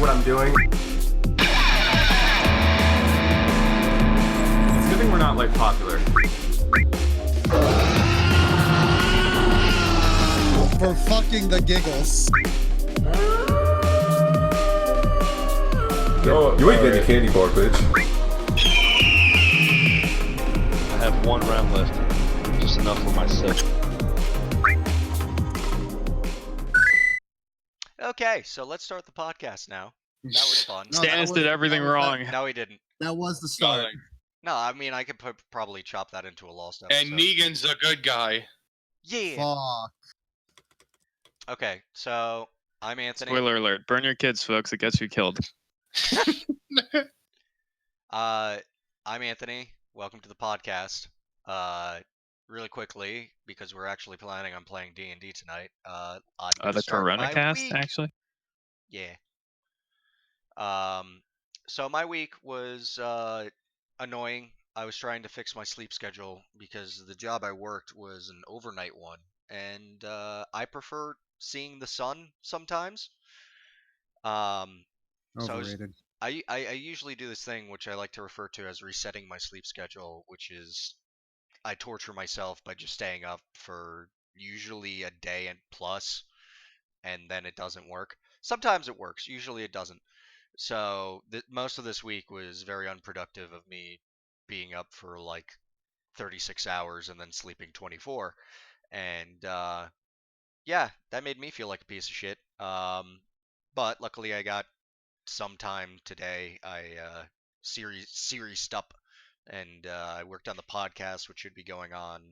what I'm doing. It's a good thing we're not, like, popular. For fucking the giggles. Yo, you ain't getting a candy bar, bitch. I have 1 round left. Just enough for myself. Okay, so let's start the podcast now. That was fun. No, Stannis did everything wrong. No, he didn't. That was the start. No, I mean, I could probably chop that into a lost episode. And Negan's a good guy. Yeah. Fuck. Okay, so I'm Anthony. Spoiler alert. Burn your kids, folks. It gets you killed. I'm Anthony. Welcome to the podcast. Really quickly, because we're actually planning on playing D&D tonight. I'm gonna The start Corona my cast, week. actually. Yeah. So my week was annoying. I was trying to fix my sleep schedule because the job I worked was an overnight one, and I prefer seeing the sun sometimes. So Overrated. I usually do this thing which I like to refer to as resetting my sleep schedule, which is I torture myself by just staying up for usually a day and plus, and then it doesn't work. Sometimes it works, usually it doesn't. So most of this week was very unproductive of me being up for like 36 hours and then sleeping 24. And yeah, that made me feel like a piece of shit. But luckily I got some time today. I seriesed up, and I worked on the podcast, which should be going on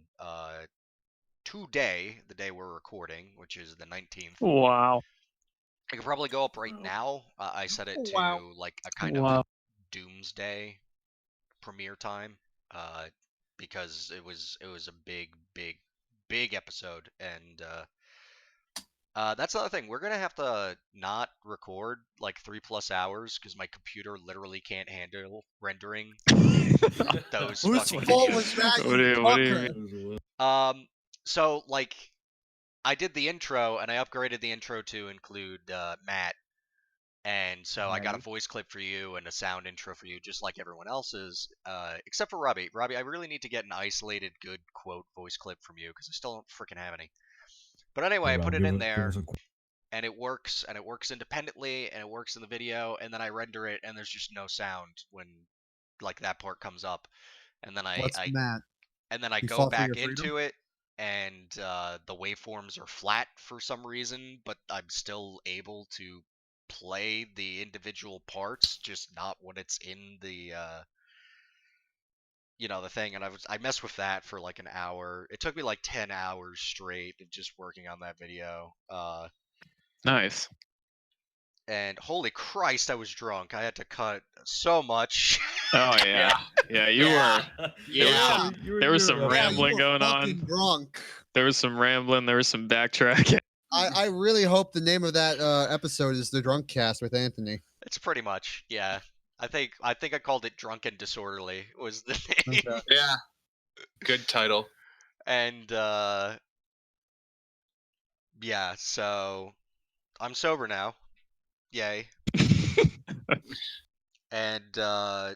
today, the day we're recording, which is the 19th. Wow. I could probably go up right now. I set it to like a kind Wow. of doomsday premiere time, because it was a big episode, and that's another thing. We're gonna have to not record like 3+ hours because my computer literally can't handle rendering those Whose fucking fault videos. was that? What do you fucker? mean? So like, I did the intro and I upgraded the intro to include Matt, and so I got a voice clip for you and a sound intro for you, just like everyone else's, except for Robbie. Robbie, I really need to get an isolated good quote voice clip from you because I still don't freaking have any. But anyway, I put it in there, and it works independently, and it works in the video, and then I render it, and there's just no sound when like that part comes up, and then What's Matt? and then I You go fought for back your into it, and the waveforms are flat for some reason, but I'm still able to play the individual parts, just not when it's in the the thing. And I messed with that for like an hour. It took me like 10 hours straight of just working on that video. Nice. And holy Christ, I was drunk. I had to cut so much. Oh, yeah. Yeah, you were. Yeah. There was some rambling you were going on. fucking drunk. There was some rambling. There was some backtracking. I really hope the name of that episode is the Drunk Cast with Anthony. It's pretty much, yeah. I think I called it Drunk and Disorderly was the name. Okay. Yeah. Good title. And yeah, so I'm sober now. Yay. And I'll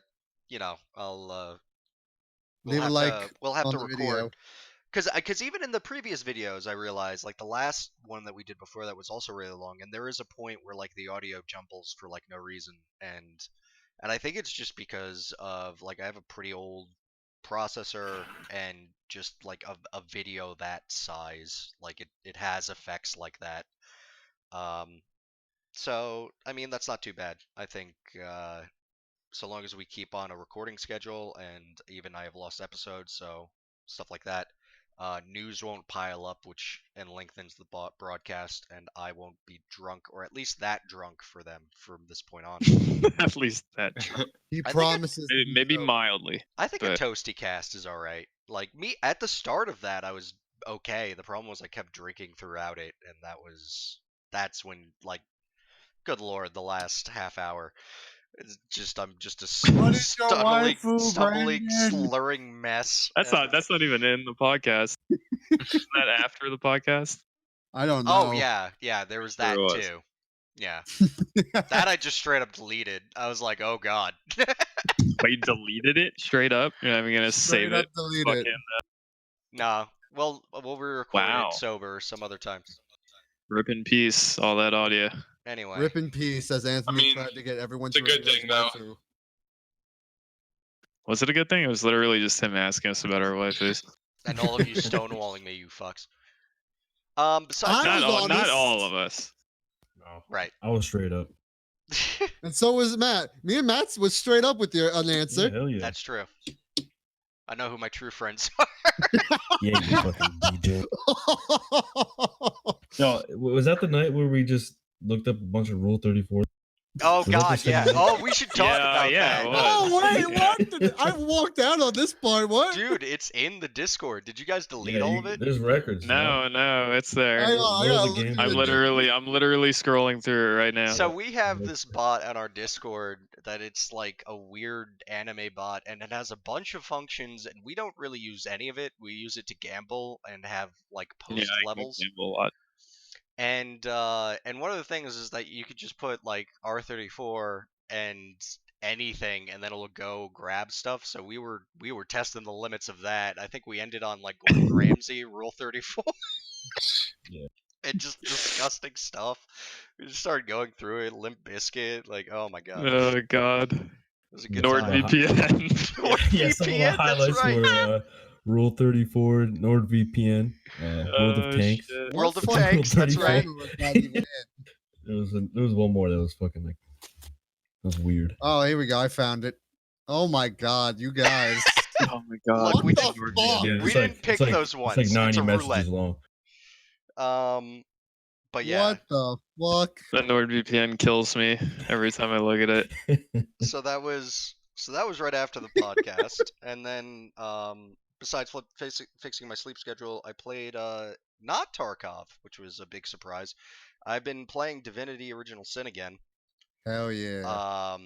Leave a like we'll have on to the record. video. Because even in the previous videos, I realized, like, the last one that we did before that was also really long, and there is a point where, like, the audio jumbles for, like, no reason, and I think it's just because of, like, I have a pretty old processor, and just, like, a video that size, like, it has effects like that. So, I mean, that's not too bad. I think, so long as we keep on a recording schedule, and even I have lost episodes, so stuff like that. News won't pile up, which lengthens the broadcast, and I won't be drunk, or at least that drunk for them from this point on. At least that. He I think promises. Maybe mildly. I think But- a toasty cast is alright. Like, me, at the start of that, I was okay. The problem was I kept drinking throughout it, and that's when, like, good lord, the last half hour. I'm just a What is your waifu, stumbling, Brandon? slurring mess. That's not even in the podcast. Isn't that after the podcast? I don't know. Oh yeah, there was that Sure was. too. Yeah. That I just straight up deleted. I was like, oh god. But you deleted it straight up? You're not even gonna save Straight up it? delete Fucking, it. Nah. Well, we'll re-record Wow. it sober some other time. rip in peace, all that audio. Anyway. Rip in peace, as Anthony mean, tried to get everyone it's a to good review his thing, though. waifu. Was it a good thing? It was literally just him asking us about our waifus. And all of you stonewalling me, you fucks. Besides I was Not honest. all of us. No, right. I was straight up. And so was Matt. Me and Matt was straight up with your Yeah, unanswered. hell yeah. That's true. I know who my true friends are. Yeah, you fucking DJ. No, was that the night where we just looked up a bunch of Rule 34? Oh Was that god, the yeah. same night? Oh, we should talk about yeah, that. it was. Oh wait, what? I walked out on this part. What? Dude, it's in the Discord. Did you guys delete Yeah, all of it? There's records. No, it's there. I gotta look game? at I'm it. literally scrolling through it right now. So we have this bot on our Discord that it's like a weird anime bot, and it has a bunch of functions, and we don't really use any of it. We use it to gamble and have like yeah, post I can levels. gamble a lot. And one of the things is that you could just put like R34 and anything, and then it'll go grab stuff. So we were testing the limits of that. I think we ended on like Gordon Ramsay, Rule 34. Yeah. And just disgusting stuff. We just started going through it. Limp Bizkit, like, oh my god, Oh god. it was a good Nord time. NordVPN. Yeah, some of the VPN, that's highlights right. were Rule 34, NordVPN, World of Tanks. Shit. World of What Tanks, that's fucking right. was not even in? There was one more that was fucking like, that was weird. Oh, here we go. I found it. Oh my god, you guys. Oh my god. Look, we the didn't- fuck? Yeah, We it's didn't like- pick it's like- those ones. It's like 90 a messages roulette. long. But yeah. What the fuck? The NordVPN kills me every time I look at it. So that was right after the podcast, and then besides fixing my sleep schedule, I played not Tarkov, which was a big surprise. I've been playing Divinity: Original Sin again. Hell yeah.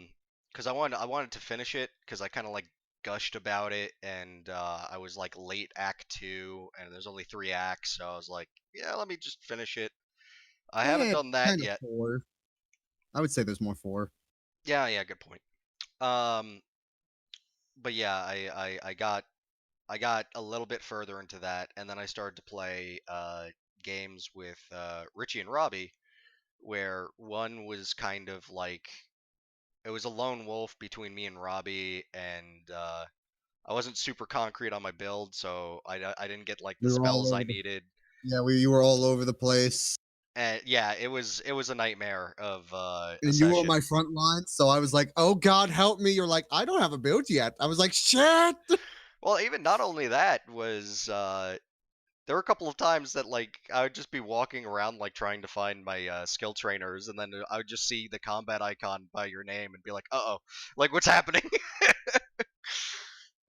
Because I wanted to finish it because I kind of like gushed about it, and I was like late Act 2, and there's only 3 acts, so I was like, yeah, let me just finish it. I haven't Yeah, done that kinda yet. 4. I would say there's more 4. Yeah, good point. But yeah, I got a little bit further into that, and then I started to play games with Richie and Robbie, where one was kind of like it was a lone wolf between me and Robbie, and I wasn't super concrete on my build, so I didn't get like the We were all spells I over the- needed. Yeah, you were all over the place. And yeah, it was a nightmare of a And you were on session. my front line, so I was like, "Oh God, help me!" You're like, "I don't have a build yet." I was like, "Shit!" Well, even not only that was there were a couple of times that like I would just be walking around like trying to find my skill trainers, and then I would just see the combat icon by your name and be like, "Uh-oh, like what's happening?"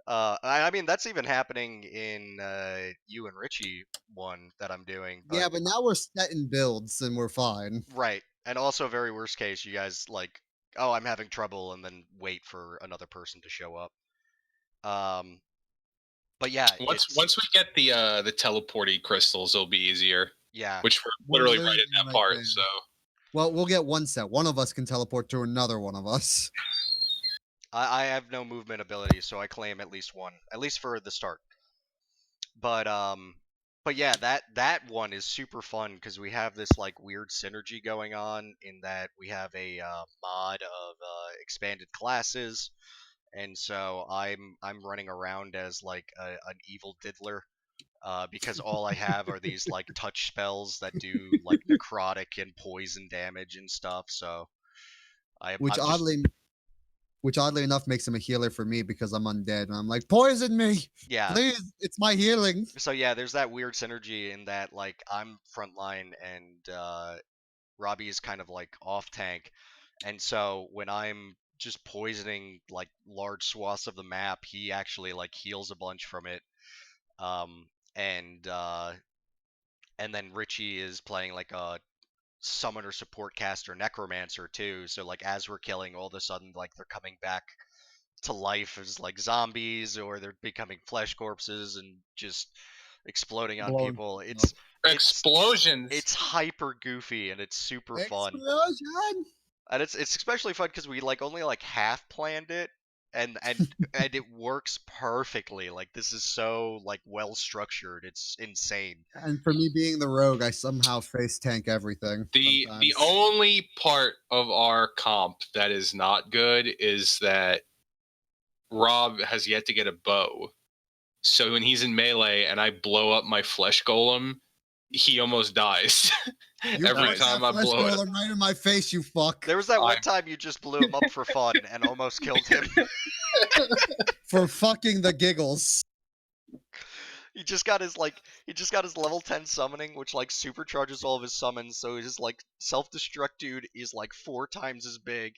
I mean that's even happening in you and Richie one that I'm doing. Yeah, but now we're setting builds and we're fine. Right, and also very worst case, you guys like, oh, I'm having trouble, and then wait for another person to show up. But yeah, Once we get the teleporty crystals, it'll be easier. yeah, Which we're We're literally right in literally that right part. there. So Well, we'll get one set. One of us can teleport to another one of us. I have no movement ability, so I claim at least one, at least for the start. But yeah, that one is super fun because we have this like weird synergy going on in that we have a mod of expanded classes, and so I'm running around as like an evil diddler. Because all I have are these like touch spells that do like necrotic and poison damage and stuff. So Which I'm just- oddly enough makes him a healer for me because I'm undead. And I'm like, poison me, yeah. please. It's my healing. So yeah, there's that weird synergy in that like I'm frontline and Robbie is kind of like off tank, and so when I'm just poisoning like large swaths of the map, he actually like heals a bunch from it. And then Richie is playing like a summoner, support, caster, necromancer too. So like as we're killing, all of a sudden like they're coming back to life as like zombies, or they're becoming flesh corpses and just exploding on Blowing people. people It's Explosions. It's hyper goofy and it's super fun. Explosion! And it's especially fun because we only half planned it, and it works perfectly. Like, this is so well structured. It's insane. And for me being the rogue, I somehow face tank everything. The sometimes. only part of our comp that is not good is that Rob has yet to get a bow. So when he's in melee and I blow up my flesh golem, he almost dies. You Every put time that I blow flesh it. golem right in my face, you fuck. There was that one time you just blew him up for fun and almost killed him. For fucking the giggles. He just got his level 10 summoning, which supercharges all of his summons, so his self-destruct dude is 4 times as big.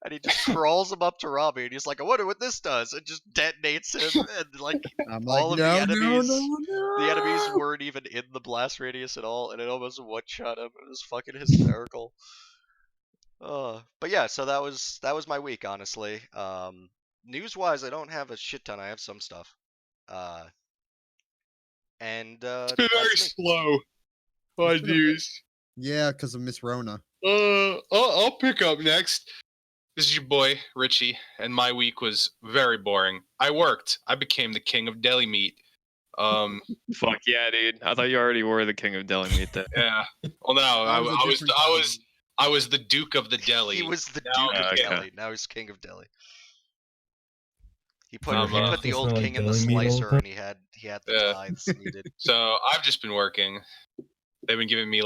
And he just crawls him up to Robbie and he's like, I wonder what this does, and just detonates him, and I'm all of the enemies no. the enemies weren't even in the blast radius at all, and it almost one-shot him. It was fucking hysterical. But yeah, so that was my week, honestly. News-wise, I don't have a shit ton. I have some stuff. It's been very slow. My It's been a news. Yeah, because of Miss Rona. I'll pick up next. This is your boy, Richie, and my week was very boring. I worked. I became the king of deli meat. Fuck yeah, dude. I thought you already were the king of deli meat then. Yeah. Well, no, I was the duke of the deli. He was the Now duke of I'm king. deli. Now he's king of deli. He put Um, he put the it's old not king like in the deli meat all the slicer, time. and he had the Yeah. tithes needed. So I've just been working. They've been giving me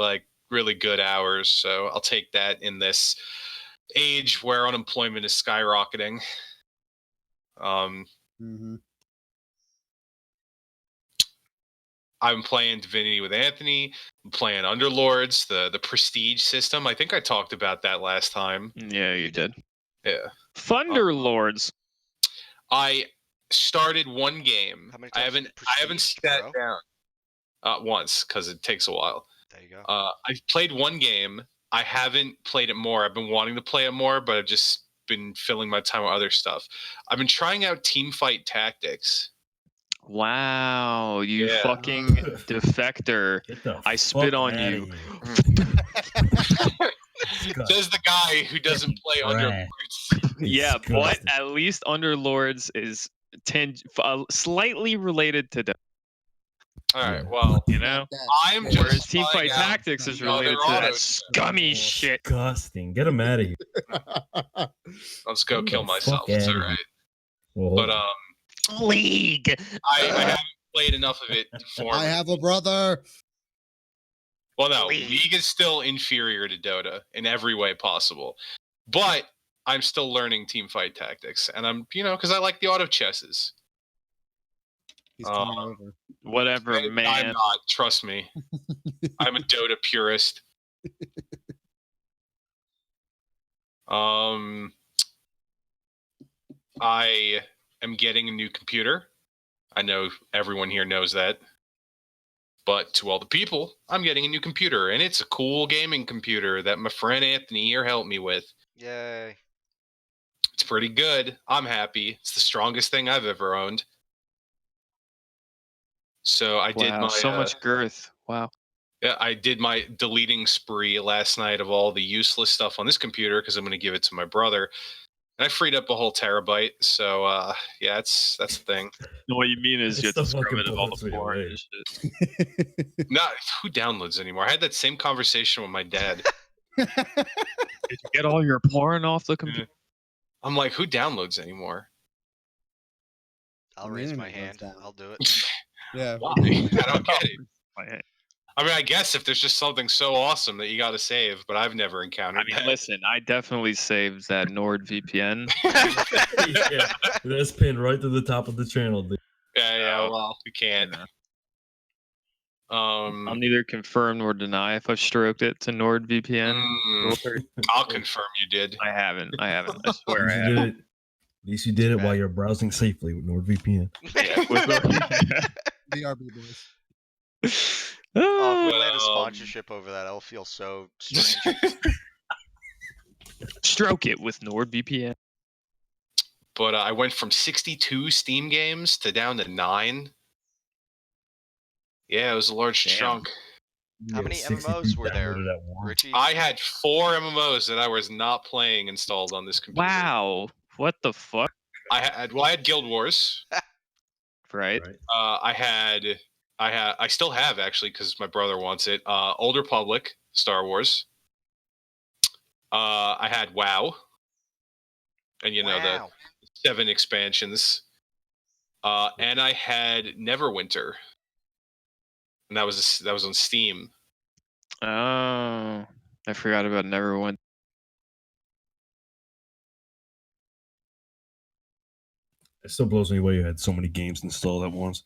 really good hours, so I'll take that in this age where unemployment is skyrocketing. Mm-hmm. I'm playing Divinity with Anthony. I'm playing Underlords, the prestige system. I think I talked about that last time. Yeah, you did. Yeah. Thunderlords. I started one game. How many I times haven't prestiged, sat bro? down once because it takes a while. There you go. I've played one game. I haven't played it more. I've been wanting to play it more, but I've just been filling my time with other stuff. I've been trying out Teamfight Tactics. Wow, you Yeah. fucking defector. Get the I spit fuck on outta you. here. Says the guy who doesn't play Trash. Underlords. Yeah, but Disgusting. at least Underlords is slightly related to them, All right, well, you know? I'm Whereas just Teamfight trying out- Tactics is No, they're related to that auto- scummy Oh, shit. Disgusting. Get him out of here. Let's go Get kill the myself. fuck It's outta all here. right. Well, But League. I haven't played enough of it for I me. have a brother. Well, no, League. League is still inferior to Dota in every way possible. But I'm still learning Teamfight Tactics, and I'm, because I like the auto chesses. He's coming over. Whatever, I'm man. not, trust me. I'm a Dota purist. I am getting a new computer. I know everyone here knows that. But to all the people, I'm getting a new computer, and it's a cool gaming computer that my friend Anthony here helped me with. Yay. It's pretty good. I'm happy. It's the strongest thing I've ever owned. So I did Wow, my so much girth. Wow. Yeah, I did my deleting spree last night of all the useless stuff on this computer because I'm going to give it to my brother. And I freed up a whole terabyte. So yeah, that's the thing. No, what you mean is you have to It's the scrub it fucking of all bullets the we porn away. and shit. Not who downloads anymore. I had that same conversation with my dad. Did you get all your porn off the computer? I'm like, who downloads anymore? I'll The raise my internet hand. goes down. I'll do it. Yeah. Why? I don't get it. I I mean, I guess if there's just something so awesome that you got to save, but I've never encountered mean, that. listen, I definitely saved that NordVPN. yeah, that's pinned right to the top of the channel. Dude. Yeah, well, we can't. I'll neither confirm nor deny if I've stroked it to NordVPN. I'll confirm you did. I haven't. I swear I You haven't. did it. At least you did it while you're browsing safely with NordVPN. Yeah, with BRB boys. Oh, if we Ah, land a sponsorship over that, I'll feel so strange. stroke it with NordVPN. But I went from 62 Steam games to down to 9. Yeah, it was a large Damn. chunk. How many 63 MMOs were there, downloaded at once. Richie? I had 4 MMOs that I was not playing installed on this computer. Wow. What the fuck? I had Guild Wars. Right. I still have actually because my brother wants it. Old Republic, Star Wars. I had WoW, and the 7 expansions. And I had Neverwinter, and that was on Steam. Oh, I forgot about Neverwinter. It still blows me away you had so many games installed at once.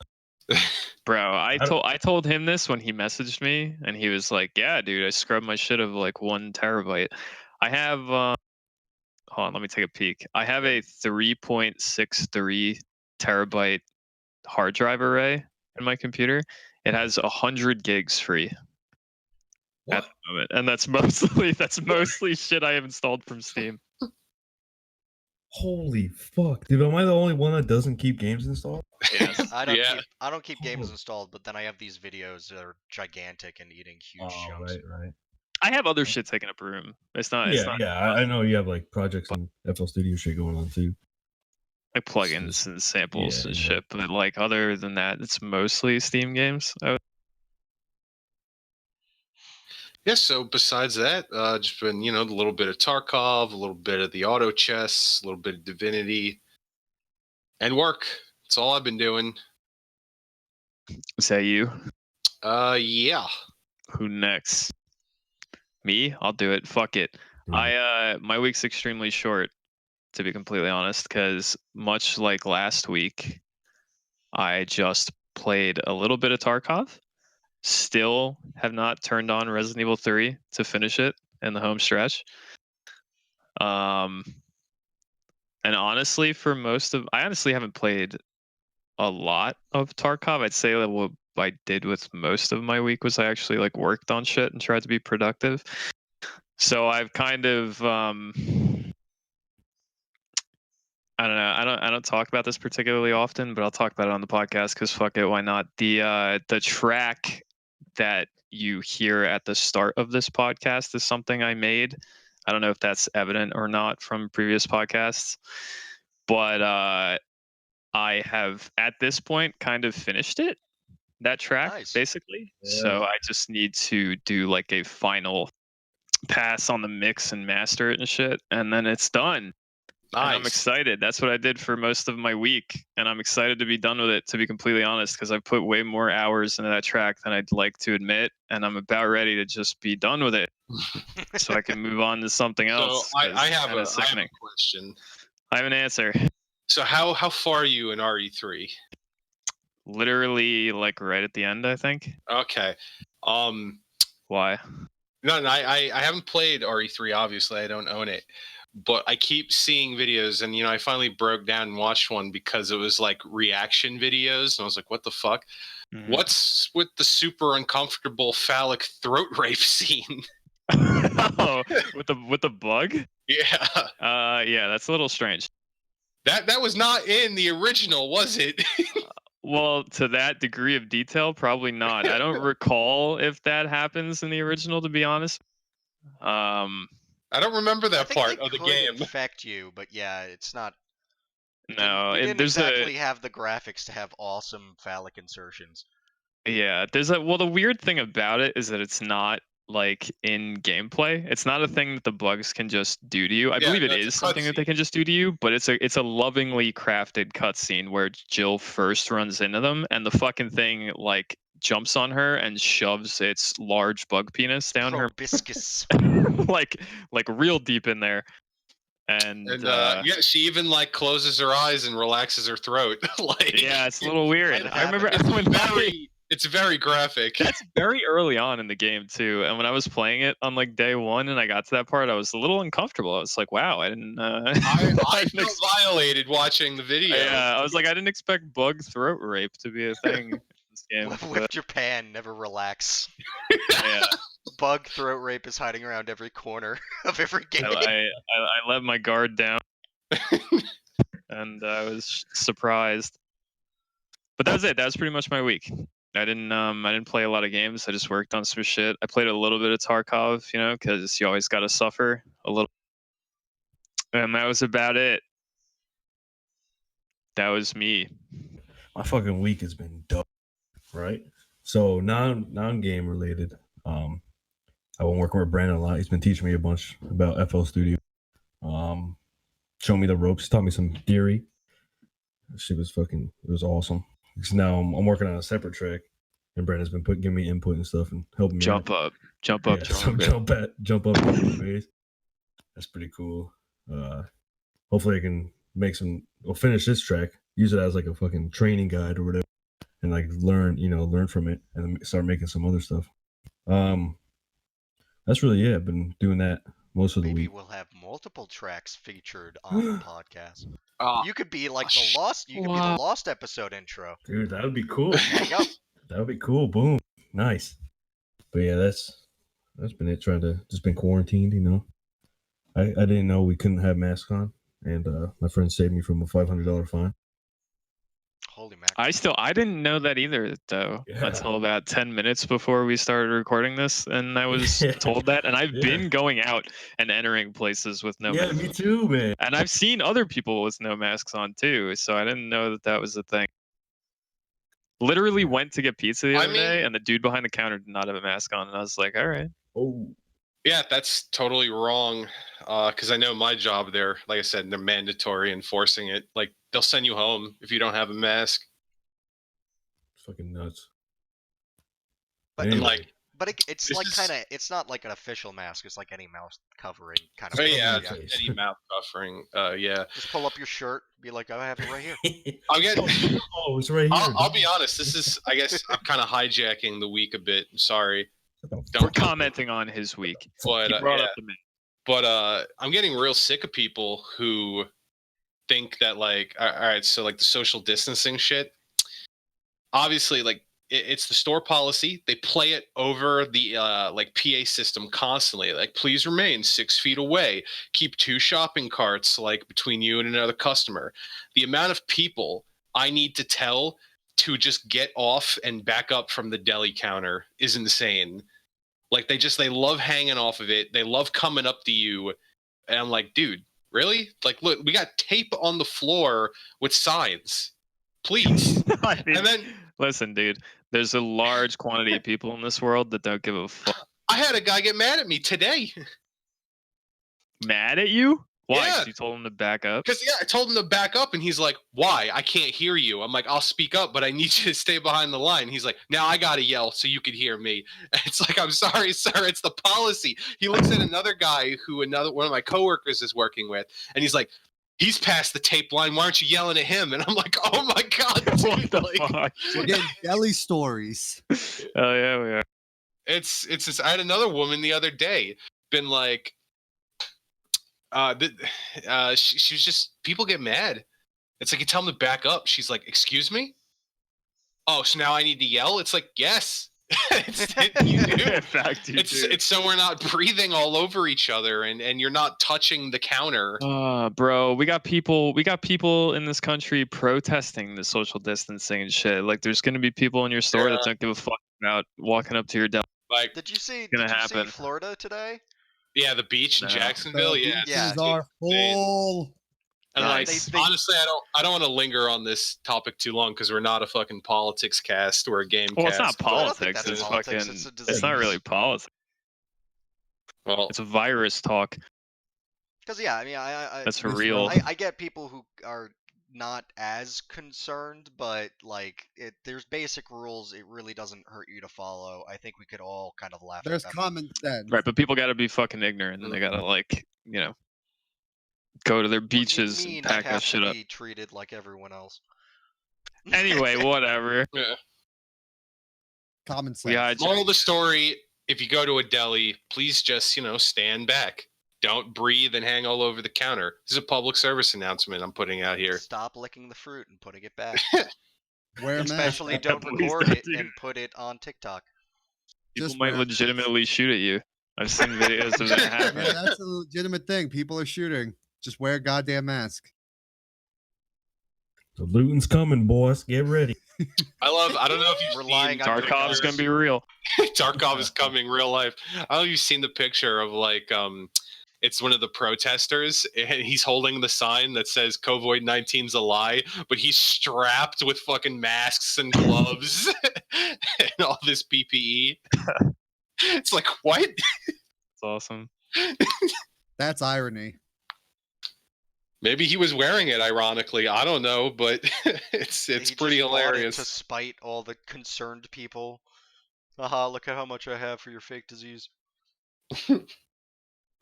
Bro, I told him this when he messaged me, and he was like, "Yeah, dude, I scrubbed my shit of like 1 terabyte. I have hold on, let me take a peek. I have a 3.63 terabyte hard drive array in my computer. It has 100 gigs free at the moment, and that's mostly shit I have installed from Steam. Holy fuck, dude! Am I the only one that doesn't keep games installed? Yes. I don't keep games installed, but then I have these videos that are gigantic and eating huge chunks. Right. I have other shit taking up room. It's not. I know you have like projects and FL Studio shit going on too. Like plugins and samples and yeah. shit, but like other than that, it's mostly Steam games. Yeah, so besides that, just been, a little bit of Tarkov, a little bit of the auto chess, a little bit of Divinity, and work. That's all I've been doing. Is that you? Yeah. Who next? Me? I'll do it. Fuck it. My week's extremely short, to be completely honest, because much like last week, I just played a little bit of Tarkov. Still have not turned on Resident Evil 3 to finish it in the home stretch. And honestly, I honestly haven't played a lot of Tarkov. I'd say that what I did with most of my week was I actually like worked on shit and tried to be productive. So I've kind of I don't know. I don't talk about this particularly often, but I'll talk about it on the podcast because fuck it, why not? The track that you hear at the start of this podcast is something I made. I don't know if that's evident or not from previous podcasts, but I have at this point kind of finished it. That track basically. Yeah. So I just need to do like a final pass on the mix and master it and shit, and then it's done. Nice. And I'm excited. That's what I did for most of my week, and I'm excited to be done with it, to be completely honest, because I put way more hours into that track than I'd like to admit, and I'm about ready to just be done with it so I can move on to something else. So I have a question. I have an answer. So how far are you in RE3? Literally like right at the end, I think. Okay. Why? No, I haven't played RE3, obviously. I don't own it. But I keep seeing videos, and I finally broke down and watched one because it was like reaction videos, and I was like, "What the fuck? Mm-hmm. What's with the super uncomfortable phallic throat rape scene?" Oh, with the bug? Yeah. Yeah, that's a little strange. That was not in the original, was it? Well, to that degree of detail, probably not. I don't recall if that happens in the original, to be honest. I don't remember that part of the game. Affect you, but yeah, it's not. No, it didn't exactly have the graphics to have awesome phallic insertions. Yeah, the weird thing about it is that it's not like in gameplay. It's not a thing that the bugs can just do to you. I believe it is something that they can just do to you, but it's a lovingly crafted cutscene where Jill first runs into them, and the fucking thing like jumps on her and shoves its large bug penis down her Proboscis. like real deep in there. And yeah, she even like closes her eyes and relaxes her throat. Like, yeah, it's a little weird. I remember it's very graphic. That's very early on in the game too. And when I was playing it on like day one and I got to that part, I was a little uncomfortable. I was like, wow, I didn't I felt violated watching the video. Yeah, I was like, I didn't expect bug throat rape to be a thing in this game. With Japan, never relax. Yeah. Bug throat rape is hiding around every corner of every game. I let my guard down. And I was surprised. But that was it. That was pretty much my week. I didn't play a lot of games. I just worked on some shit. I played a little bit of Tarkov, you know, because you always got to suffer a little. And that was about it. That was me. My fucking week has been dope, right? So non-game related. I've been working with Brandon a lot. He's been teaching me a bunch about FL Studio. Showing me the ropes, taught me some theory. Shit was fucking. It was awesome. Because now I'm working on a separate track, and Brandon's been giving me input and stuff and helping me. Jump up. Yeah, so jump up ways. That's pretty cool. Hopefully I can make finish this track, use it as like a fucking training guide or whatever, and like learn from it, and then start making some other stuff. That's really it. I've been doing that most of the Maybe week. we'll have multiple tracks featured on the podcast. Oh, You could be like the Lost. You could be the Lost episode intro. Dude, that would be cool. There you go. That would be cool. Boom. Nice. But yeah, that's been it. Just been quarantined, you know. I didn't know we couldn't have masks on, and my friend saved me from a $500 fine. Holy mac. I didn't know that either though until about 10 minutes before we started recording this, and I was told that, and I've been going out and entering places with no masks. Me too, man. And I've seen other people with no masks on too, so I didn't know that was a thing. Literally went to get pizza the other day, and the dude behind the counter did not have a mask on, and I was like, all right. Oh. Yeah, that's totally wrong. Because I know my job there, like I said, they're mandatory enforcing it. Like, they'll send you home if you don't have a mask. Fucking nuts. But Anyway. it's like kind of, it's not like an official mask. It's like any mouth covering kind of. Oh yeah, Yeah. any mouth covering. Yeah. Just pull up your shirt, be like, I have it right here. I'll get. Oh, it's right here. I'll be honest. This is, I guess, I'm kind of hijacking the week a bit. I'm sorry. We're commenting on his week. But He brought up the me. But I'm getting real sick of people who think that, like, all right, so like the social distancing shit. Obviously, like, it's the store policy. They play it over the like PA system constantly. Like, please remain 6 feet away. Keep 2 shopping carts like between you and another customer. The amount of people I need to tell to just get off and back up from the deli counter is insane. Like, they love hanging off of it. They love coming up to you. And I'm like, dude, really? Like, look, we got tape on the floor with signs. Please. I mean, And then listen, dude, there's a large quantity of people in this world that don't give a fuck. I had a guy get mad at me today. Mad at you? Why? Yeah. 'Cause you told him to back up? Because, yeah, I told him to back up, and he's like, why? I can't hear you. I'm like, I'll speak up, but I need you to stay behind the line. He's like, now I got to yell so you could hear me. And it's like, I'm sorry, sir. It's the policy. He looks at another guy who one of my coworkers is working with, and he's like, he's past the tape line. Why aren't you yelling at him? And I'm like, oh, my God. What Dude, the like, fuck? We're getting deli stories. Oh, yeah, we are. it's just, I had another woman the other day been like, she was just, people get mad. It's like, you tell them to back up. She's like, excuse me? Oh, so now I need to yell? It's like, yes. You do. In fact, you do. It's so we're not breathing all over each other, and you're not touching the counter. Bro, we got people in this country protesting the social distancing and shit. Like, there's gonna be people in your store that don't give a fuck about walking up to your deli. Like, Did you see happen. Florida today? yeah, the beach in Jacksonville. Yeah, Yeah. These are full. and like, Nice. honestly, I don't want to linger on this topic too long because we're not a fucking politics cast. We're a game Well, cast. it's not I don't think politics. that's It's politics, fucking. it's a It's not disease. really politics. Well, It's a virus talk. Because yeah, I mean, I That's for real. I get people who are not as concerned, but like, there's basic rules. It really doesn't hurt you to follow. I think we could all kind of laugh. There's at them. common sense. Right, but people got to be fucking ignorant, and they got to, like, you know, go to their What do you beaches mean and I pack that have shit to up. be treated like everyone else. Anyway, whatever. yeah. Common sense. We hijacked. Moral of the story: if you go to a deli, please just stand back. Don't breathe and hang all over the counter. This is a public service announcement I'm putting out here. Stop licking the fruit and putting it back. Wear a mask. Especially don't Please record don't it do and put it on TikTok. People Just might wear- legitimately shoot at you. I've seen videos of that happen. Yeah, that's a legitimate thing. People are shooting. Just wear a goddamn mask. The looting's coming, boys. Get ready. I don't know if you've Relying seen on Tarkov's gonna be real. Tarkov is coming real life. I don't know if you've seen the picture of like it's one of the protesters and he's holding the sign that says COVID-19's a lie, but he's strapped with fucking masks and gloves and all this PPE. It's like, what? It's awesome. That's irony. Maybe he was wearing it ironically. I don't know, but it's He pretty just bought it hilarious. to spite all the concerned people. Haha, look at how much I have for your fake disease.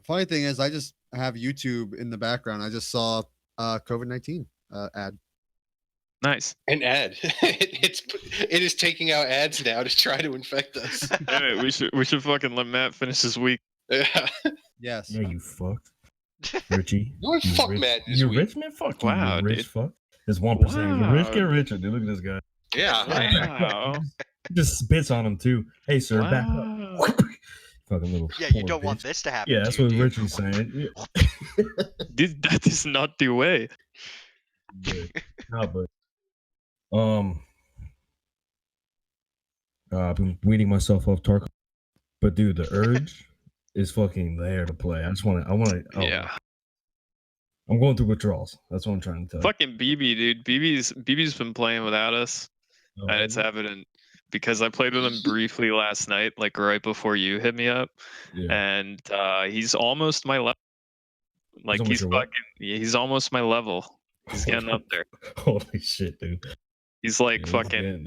Funny thing is, I just have YouTube in the background. I just saw COVID-19 ad. Nice. An ad. It is taking out ads now to try to infect us. Anyway, we should fucking let Matt finish his week. Yeah. Yes. Yeah, you fuck. Richie. You would fuck rich, Matt this you week. rich, man? Fuck you, Wow, you rich dude. fuck. There's 1%. You rich, Wow. get richer, dude. Look at this guy. Yeah. Wow. He just spits on him, too. Hey, sir, back Wow. up. Fucking little Yeah, you poor don't want bitch. this to happen. Yeah, to that's you, what dude. Richie's saying. Yeah. That is not the way. No, but I've been weeding myself off Tarkov, but dude, the urge is fucking there to play. I want to. Yeah. I'm going through withdrawals. That's what I'm trying to tell you. Fucking BB, dude. BB's been playing without us, Oh, and it's evident because I played with him briefly last night, like right before you hit me up, yeah. and he's almost my level. Like almost he's your what? fucking, he's almost my level. He's getting up there. Holy shit, dude. He's like Yeah, he's fucking getting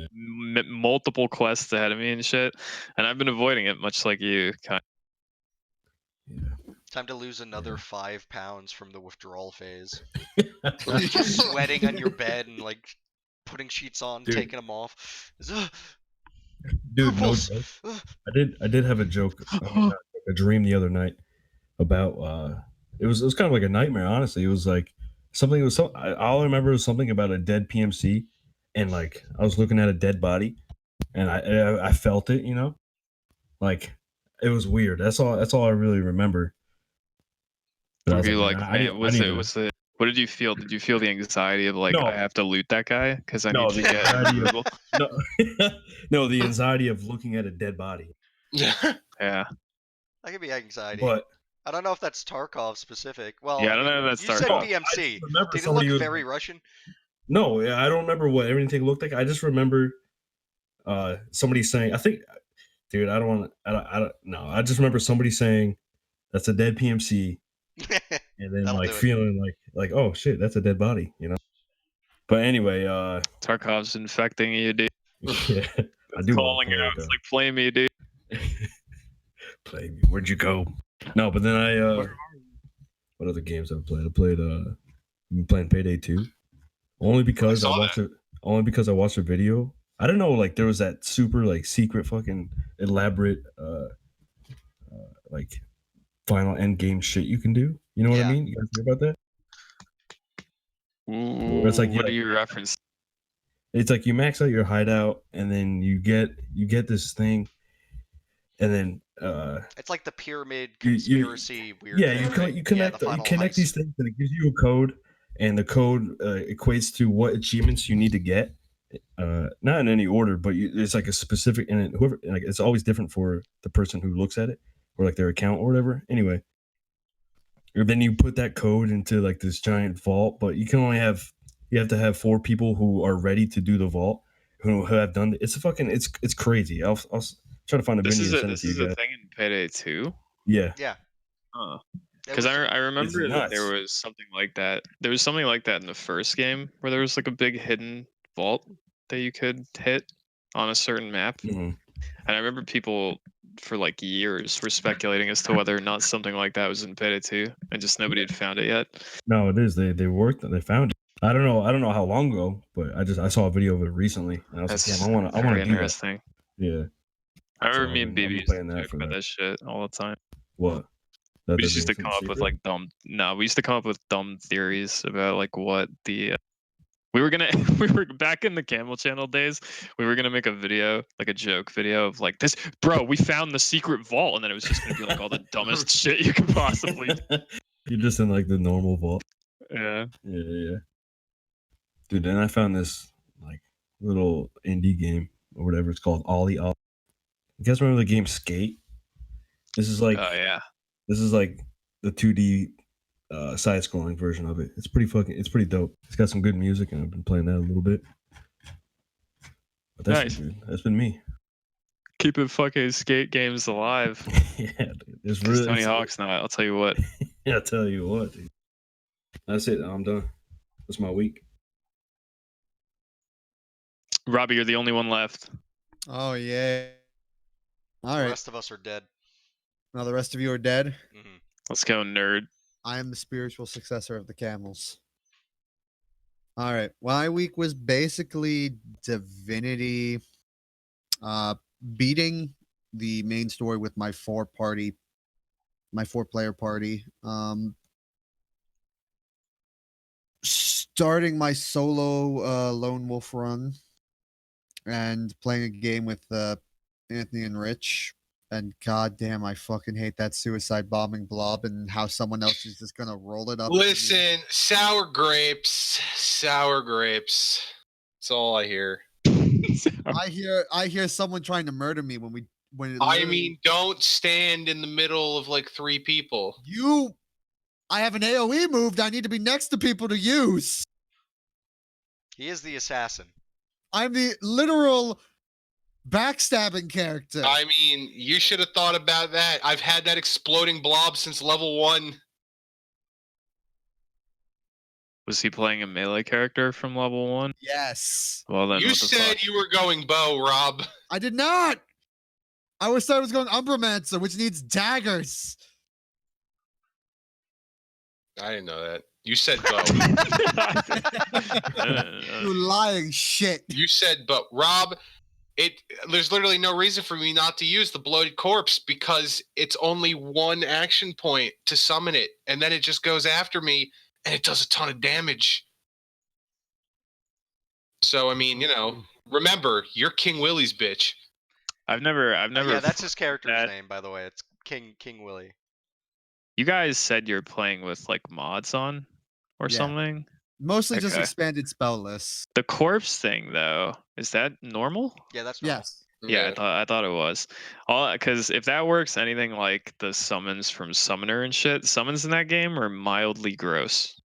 there. multiple quests ahead of me and shit, and I've been avoiding it, much like you. Kind Yeah. Time to lose another 5 pounds from the withdrawal phase. Just sweating on your bed and like putting sheets on, Dude. taking them off. Dude, no Purples. joke. I did have a joke, a dream the other night about it was kind of like a nightmare, honestly. It was like something all I remember was something about a dead PMC, and like I was looking at a dead body and I felt it, you know? Like it was weird. That's all I really remember. But I of was you like, "Nah, I man, need- I was need it? to-" Was it? What did you feel? Did you feel the anxiety of like No. I have to loot that guy because I No, need to the get anxiety of- approval? No, no, the anxiety of looking at a dead body. Yeah. That could be anxiety. But I don't know if that's Tarkov specific. Well, Yeah, I don't know if that's you said Tarkov. BMC. remember Did it somebody look was very like- Russian? No, yeah, I don't remember what everything looked like. I just remember somebody saying, I think, dude, I don't no. I just remember somebody saying that's a dead PMC, and then That'll like do it. feeling like oh shit, that's a dead body, you know. But anyway, Tarkov's infecting you, dude. yeah, I do wanna Calling play it out. it, It's like flame me, dude. though. Play me. Where'd you go? No, but then what other games I've played? I played I've been playing Payday 2. Only because I saw watched it. Only because I watched a video. I didn't know like there was that super like secret fucking elaborate like final end game shit you can do. You know what Yeah. I mean? You guys hear about that? Ooh, It's like, what yeah. do you reference? It's like you max out your hideout and then you get this thing, and then It's like the pyramid You- conspiracy weird yeah, thing, you right? connect the you final connect heist. these things and it gives you a code, and the code equates to what achievements you need to get. Not in any order, but it's like a specific, and whoever like it's always different for the person who looks at it or like their account or whatever. Anyway, or then you put that code into like this giant vault, but you have to have 4 people who are ready to do the vault who have done it. It's crazy. I'll try to find a This video is and a send it this to is you a guys. thing in Payday 2. Yeah. Yeah. Huh. It Because was- I remember that there nuts. was something like that. There was something like that in the first game where there was like a big hidden vault that you could hit on a certain map. Mhm. And I remember people for like years were speculating as to whether or not something like that was in Payday 2, and just nobody had found it yet. No, it is. They worked. They found it. I don't know how long ago, but I saw a video of it recently, and I was That's like, damn, I want to very do that. interesting. Yeah. I remember So me I've and been BB used playing to that joke for about that. that shit all the time. What? We just used to come up with like we used to come up with dumb theories about like what the we were gonna we were back in the Camel channel days. We were gonna make a video, like a joke video of like this, bro. We found the secret vault, and then it was just gonna be like all the dumbest shit you could possibly. You're just in like the normal vault. Yeah. Yeah. Dude, then I found this like little indie game or whatever it's called, OllieOllie. You guys remember the game Skate? This is like Oh yeah. this is like the 2D side scrolling version of it. It's pretty dope. It's got some good music and I've been playing that a little bit. But that's Nice. it, dude. That's been me. Keeping fucking skate games alive. Yeah, dude. It's 'Cause really Tony Hawk's not. I'll tell you what. Yeah, I'll tell you what, dude. That's it. I'm done. That's my week. Robbie, you're the only one left. Oh yeah. All The right. rest of us are dead. Now the rest of you are dead. Hmm. Let's go, nerd. I am the spiritual successor of the Camels. All right. My week was basically Divinity, beating the main story with my 4-player party. Starting my solo lone wolf run, and playing a game with Anthony and Rich. And goddamn, I fucking hate that suicide bombing blob and how someone else is just gonna roll it up. to me. Listen, sour grapes. That's all I hear. I hear someone trying to murder me when it I literally- mean, don't stand in the middle of like 3 people. I have an AoE move that I need to be next to people to use. He is the assassin. I'm the literal backstabbing character. I mean, you should have thought about that. I've had that exploding blob since level 1. Was he playing a melee character from level 1? Yes. Well then, You what the said fuck? you were going bow, Rob. I did not. I thought I was going Umbromancer, which needs daggers. I didn't know that. You said bow. You lying shit. You said bow. Rob, there's literally no reason for me not to use the bloated corpse because it's only 1 action point to summon it, and then it just goes after me and it does a ton of damage. So I mean, remember, you're King Willie's bitch. I've never. Yeah, that's his character's that- name, by the way. It's King Willie. You guys said you're playing with like mods on or Yeah. something. Mostly just Okay. expanded spell lists. The corpse thing though, is that normal? Yeah, that's normal. Yes. Yeah, I thought it was. Because if that works, anything like the summons from Summoner and shit, summons in that game are mildly gross.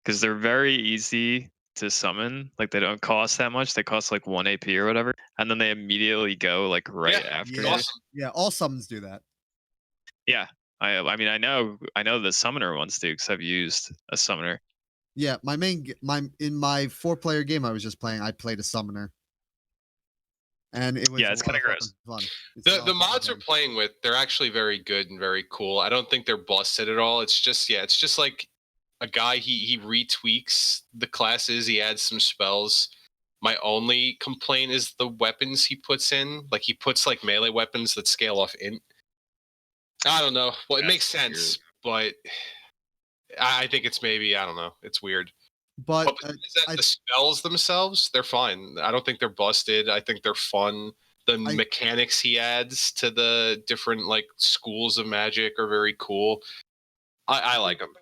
Because they're very easy to summon. Like they don't cost that much. They cost like 1 AP or whatever, and then they immediately go like right Yeah, after. yeah. it. Awesome. Yeah, all summons do that. Yeah, I mean I know the Summoner ones do because I've used a Summoner. Yeah, in my 4-player game I was just playing, I played a summoner. And it was Yeah, it's a lot kinda of gross. fucking fun. It's a lot The of fucking mods we're fun. playing with, they're actually very good and very cool. I don't think they're busted at all. It's just like a guy, he retweaks the classes, he adds some spells. My only complaint is the weapons he puts in. Like he puts like melee weapons that scale off int. I don't know. Well, it That's makes sense, but I think it's maybe, I don't know. It's weird. But But besides that, I- the spells themselves, they're fine. I don't think they're busted. I think they're fun. The mechanics he adds to the different like schools of magic are very cool. I like them.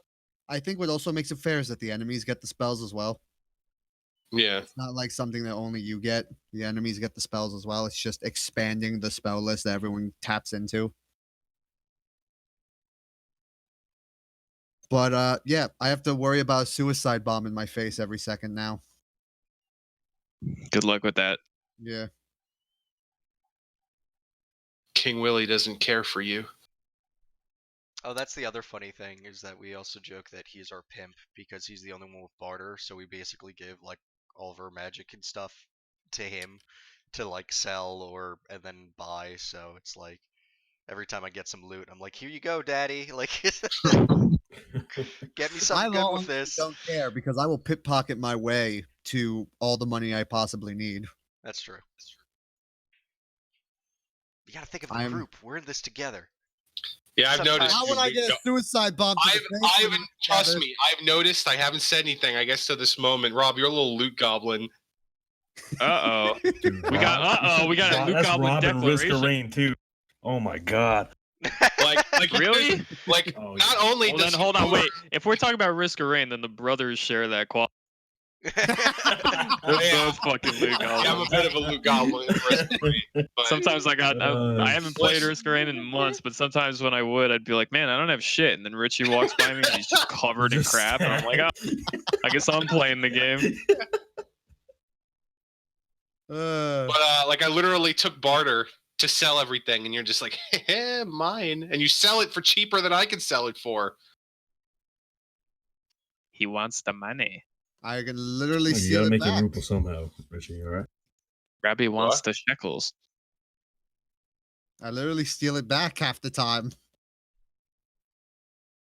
I think what also makes it fair is that the enemies get the spells as well. Yeah. It's not like something that only you get. The enemies get the spells as well. It's just expanding the spell list that everyone taps into. But yeah, I have to worry about a suicide bomb in my face every second now. Good luck with that. Yeah. King Willie doesn't care for you. Oh, that's the other funny thing is that we also joke that he's our pimp because he's the only one with barter. So we basically give like all of our magic and stuff to him to like sell and then buy. So it's like every time I get some loot, I'm like, here you go, daddy. Like, get me something good with this. Don't care because I will pickpocket my way to all the money I possibly need. That's true. You gotta think of the I'm- group. We're in this together. Yeah, I've Sometimes- noticed. How would I get a suicide bomb? To the face I when haven't. we're Trust together? me, I've noticed. I haven't said anything. I guess to this moment, Rob, you're a little loot goblin. Uh oh. Dude, We got- Rob- uh-oh, we got a Luke That's Goblin Rob and Risk of declaration. Rain too. Oh my god. Like Really? Like Oh, not only Well, does then he hold on, lure- wait. If we're talking about Risk of Rain, then the brothers share that quality. They're Yeah. both fucking Luke Yeah, I'm a Goblins. bit of a Luke Goblin. But Sometimes I haven't played Risk of Rain in months, but sometimes when I would, I'd be like, man, I don't have shit. And then Richie walks by me and he's just covered in Just crap. And I'm like, oh, I guess I'm playing the game. like I literally took barter to sell everything, and you're just like, hey, mine, and you sell it for cheaper than I can sell it for. He wants the money. I can literally You steal gotta it make back. it ruble somehow, Richie. All right. Robbie wants What? the shekels. I literally steal it back half the time.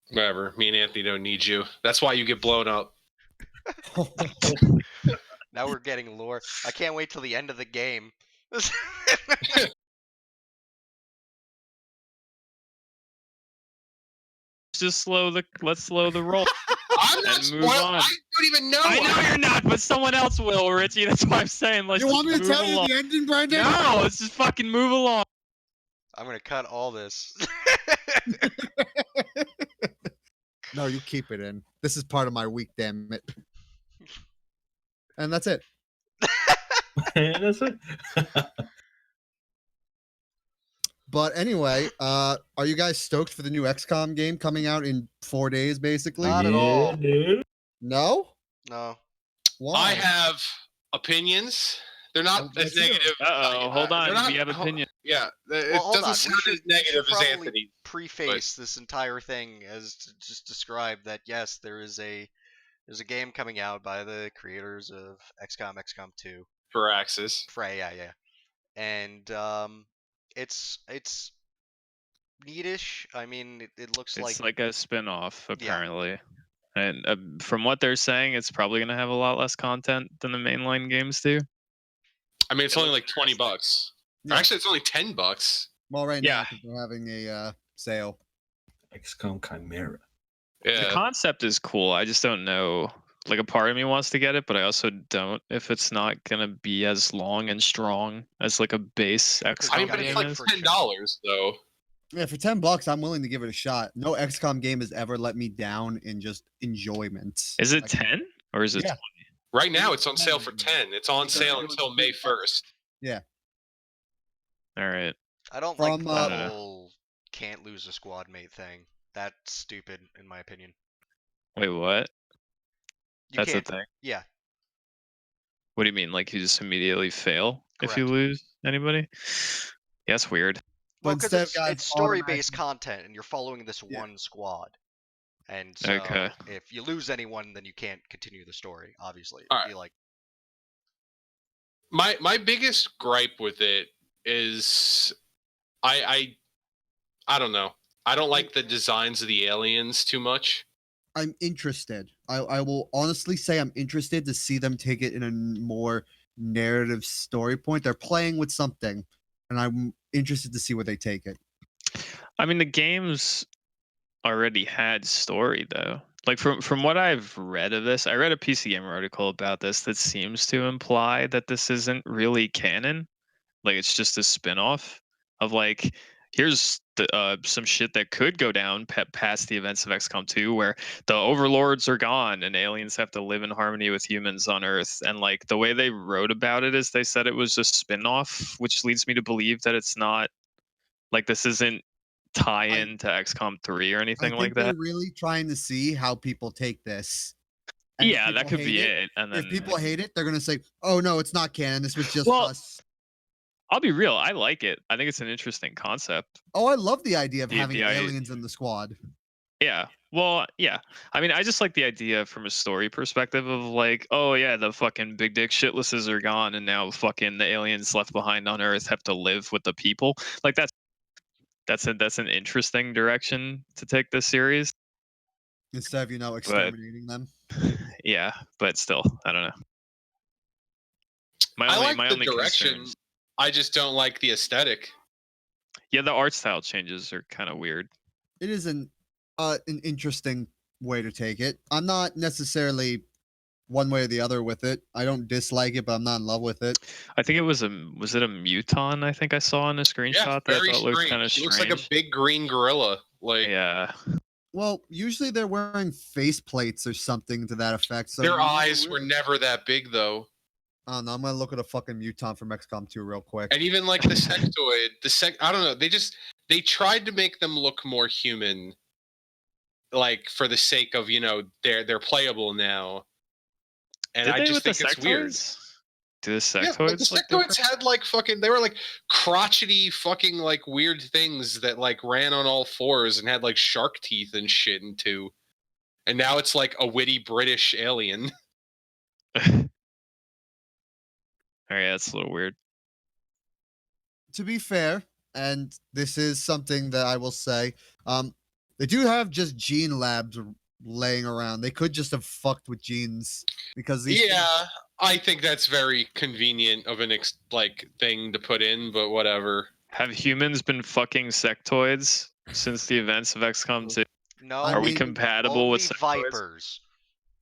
Whatever. Me and Anthony don't need you. That's why you get blown up. Now we're getting lore. I can't wait till the end of the game. Let's slow the roll. I'm not And move spoiled. on. I don't even know. I know you're not, but someone else will, Richie. That's why I'm saying let's You want me just to move tell you along. the ending, Brandon? No, let's just fucking move along. I'm gonna cut all this. No, you keep it in. This is part of my week, damn it. And that's it. And that's it. But anyway, are you guys stoked for the new XCOM game coming out in 4 days, basically? Not at all. Dude. No? No. Why? I have opinions. They're not Oh, as let's hear 'em. negative. Uh-oh, hold They're on. not- We have hold- opinion. Yeah, it Well, hold doesn't on. sound We as should negative as probably Anthony. preface this entire thing as to just describe that yes, there's a game coming out by the creators of XCOM, XCOM 2. For Axis. Yeah. And it's neatish. I mean, it looks It's like like a spin-off, apparently. And from what they're saying, it's probably going to have a lot less content than the mainline games do. I mean, it's It only looks like 20 bucks. Yeah. Actually, it's only $10. Well, right Yeah. now, because we're having a sale. XCOM Chimera. The Yeah. concept is cool. I just don't know. Like, a part of me wants to get it, but I also don't if it's not going to be as long and strong as like a base I XCOM mean, but game it's like is. $10 though. Yeah, for $10, I'm willing to give it a shot. No XCOM game has ever let me down in just enjoyment. Is it Like, 10 or is it Yeah. 20? Right now, it's on sale for 10. It's on sale until May 1st. All right. I don't From, like the uh, whole can't lose a squad mate thing. That's stupid in my opinion. Wait, what? You That's can't. the thing. Yeah. What do you mean? Like you just immediately fail if you Correct. lose anybody? Yeah, that's weird. Well, But because instead of guys it's story-based automatically- content, and you're following this Yeah. one squad. And so, Okay. if you lose anyone, then you can't continue the story. Obviously, All It'd right. be like, My biggest gripe with it is I don't know. I don't like the designs of the aliens too much. I'm interested. I will honestly say I'm interested to see them take it in a more narrative story point. They're playing with something, and I'm interested to see where they take it. I mean, the games already had story though. Like from what I've read of this, I read a PC Gamer article about this that seems to imply that this isn't really canon. Like it's just a spin-off of like here's some shit that could go down past the events of XCOM 2 where the overlords are gone and aliens have to live in harmony with humans on Earth. And like the way they wrote about it is they said it was a spin-off, which leads me to believe that it's not like this isn't tie-in to XCOM 3 or I anything think like they're that. really trying to see how people take this. And if Yeah, that people could be hate it. And then If people hate it, they're gonna say, "Oh no, it's not canon. This was just Well, us." I'll be real, I like it. I think it's an interesting concept. Oh, I love the idea of the- having the i- aliens in the squad. Yeah. Well, yeah. I mean, I just like the idea from a story perspective of like, oh yeah, the fucking big dick shitlesses are gone, and now fucking the aliens left behind on Earth have to live with the people. Like that's an interesting direction to take this series. Instead of exterminating them. Yeah, but still, I don't know. My I only, like my the only direction. concerns- I just don't like the aesthetic. Yeah, the art style changes are kind of weird. It is an interesting way to take it. I'm not necessarily one way or the other with it. I don't dislike it, but I'm not in love with it. I think it was it a Muton? I think I saw in a screenshot Yeah, that I very thought looked kind of strange. He strange. looks like a big green gorilla. Like Yeah, Well, usually they're wearing face plates or something to that effect. So Their you never eyes were really- never that big though. I don't know. I'm gonna look at a fucking mutant from XCOM 2 real quick. And even like the sectoid, I don't know. They tried to make them look more human, like for the sake of they're playable now. And Did I they just with think the it's weird. sectoids? Do the Yeah, like sectoids the look sectoids different? had like fucking. They were like crotchety fucking like weird things that like ran on all fours and had like shark teeth and shit in two. And now it's like a witty British alien. Oh yeah, that's a little weird. To be fair, and this is something that I will say, they do have just gene labs laying around. They could just have fucked with genes because these Yeah, I think that's very convenient of an thing to put in, but whatever. Have humans been fucking sectoids since the events of XCOM 2? No. I Are we mean, compatible only with sectoids? vipers.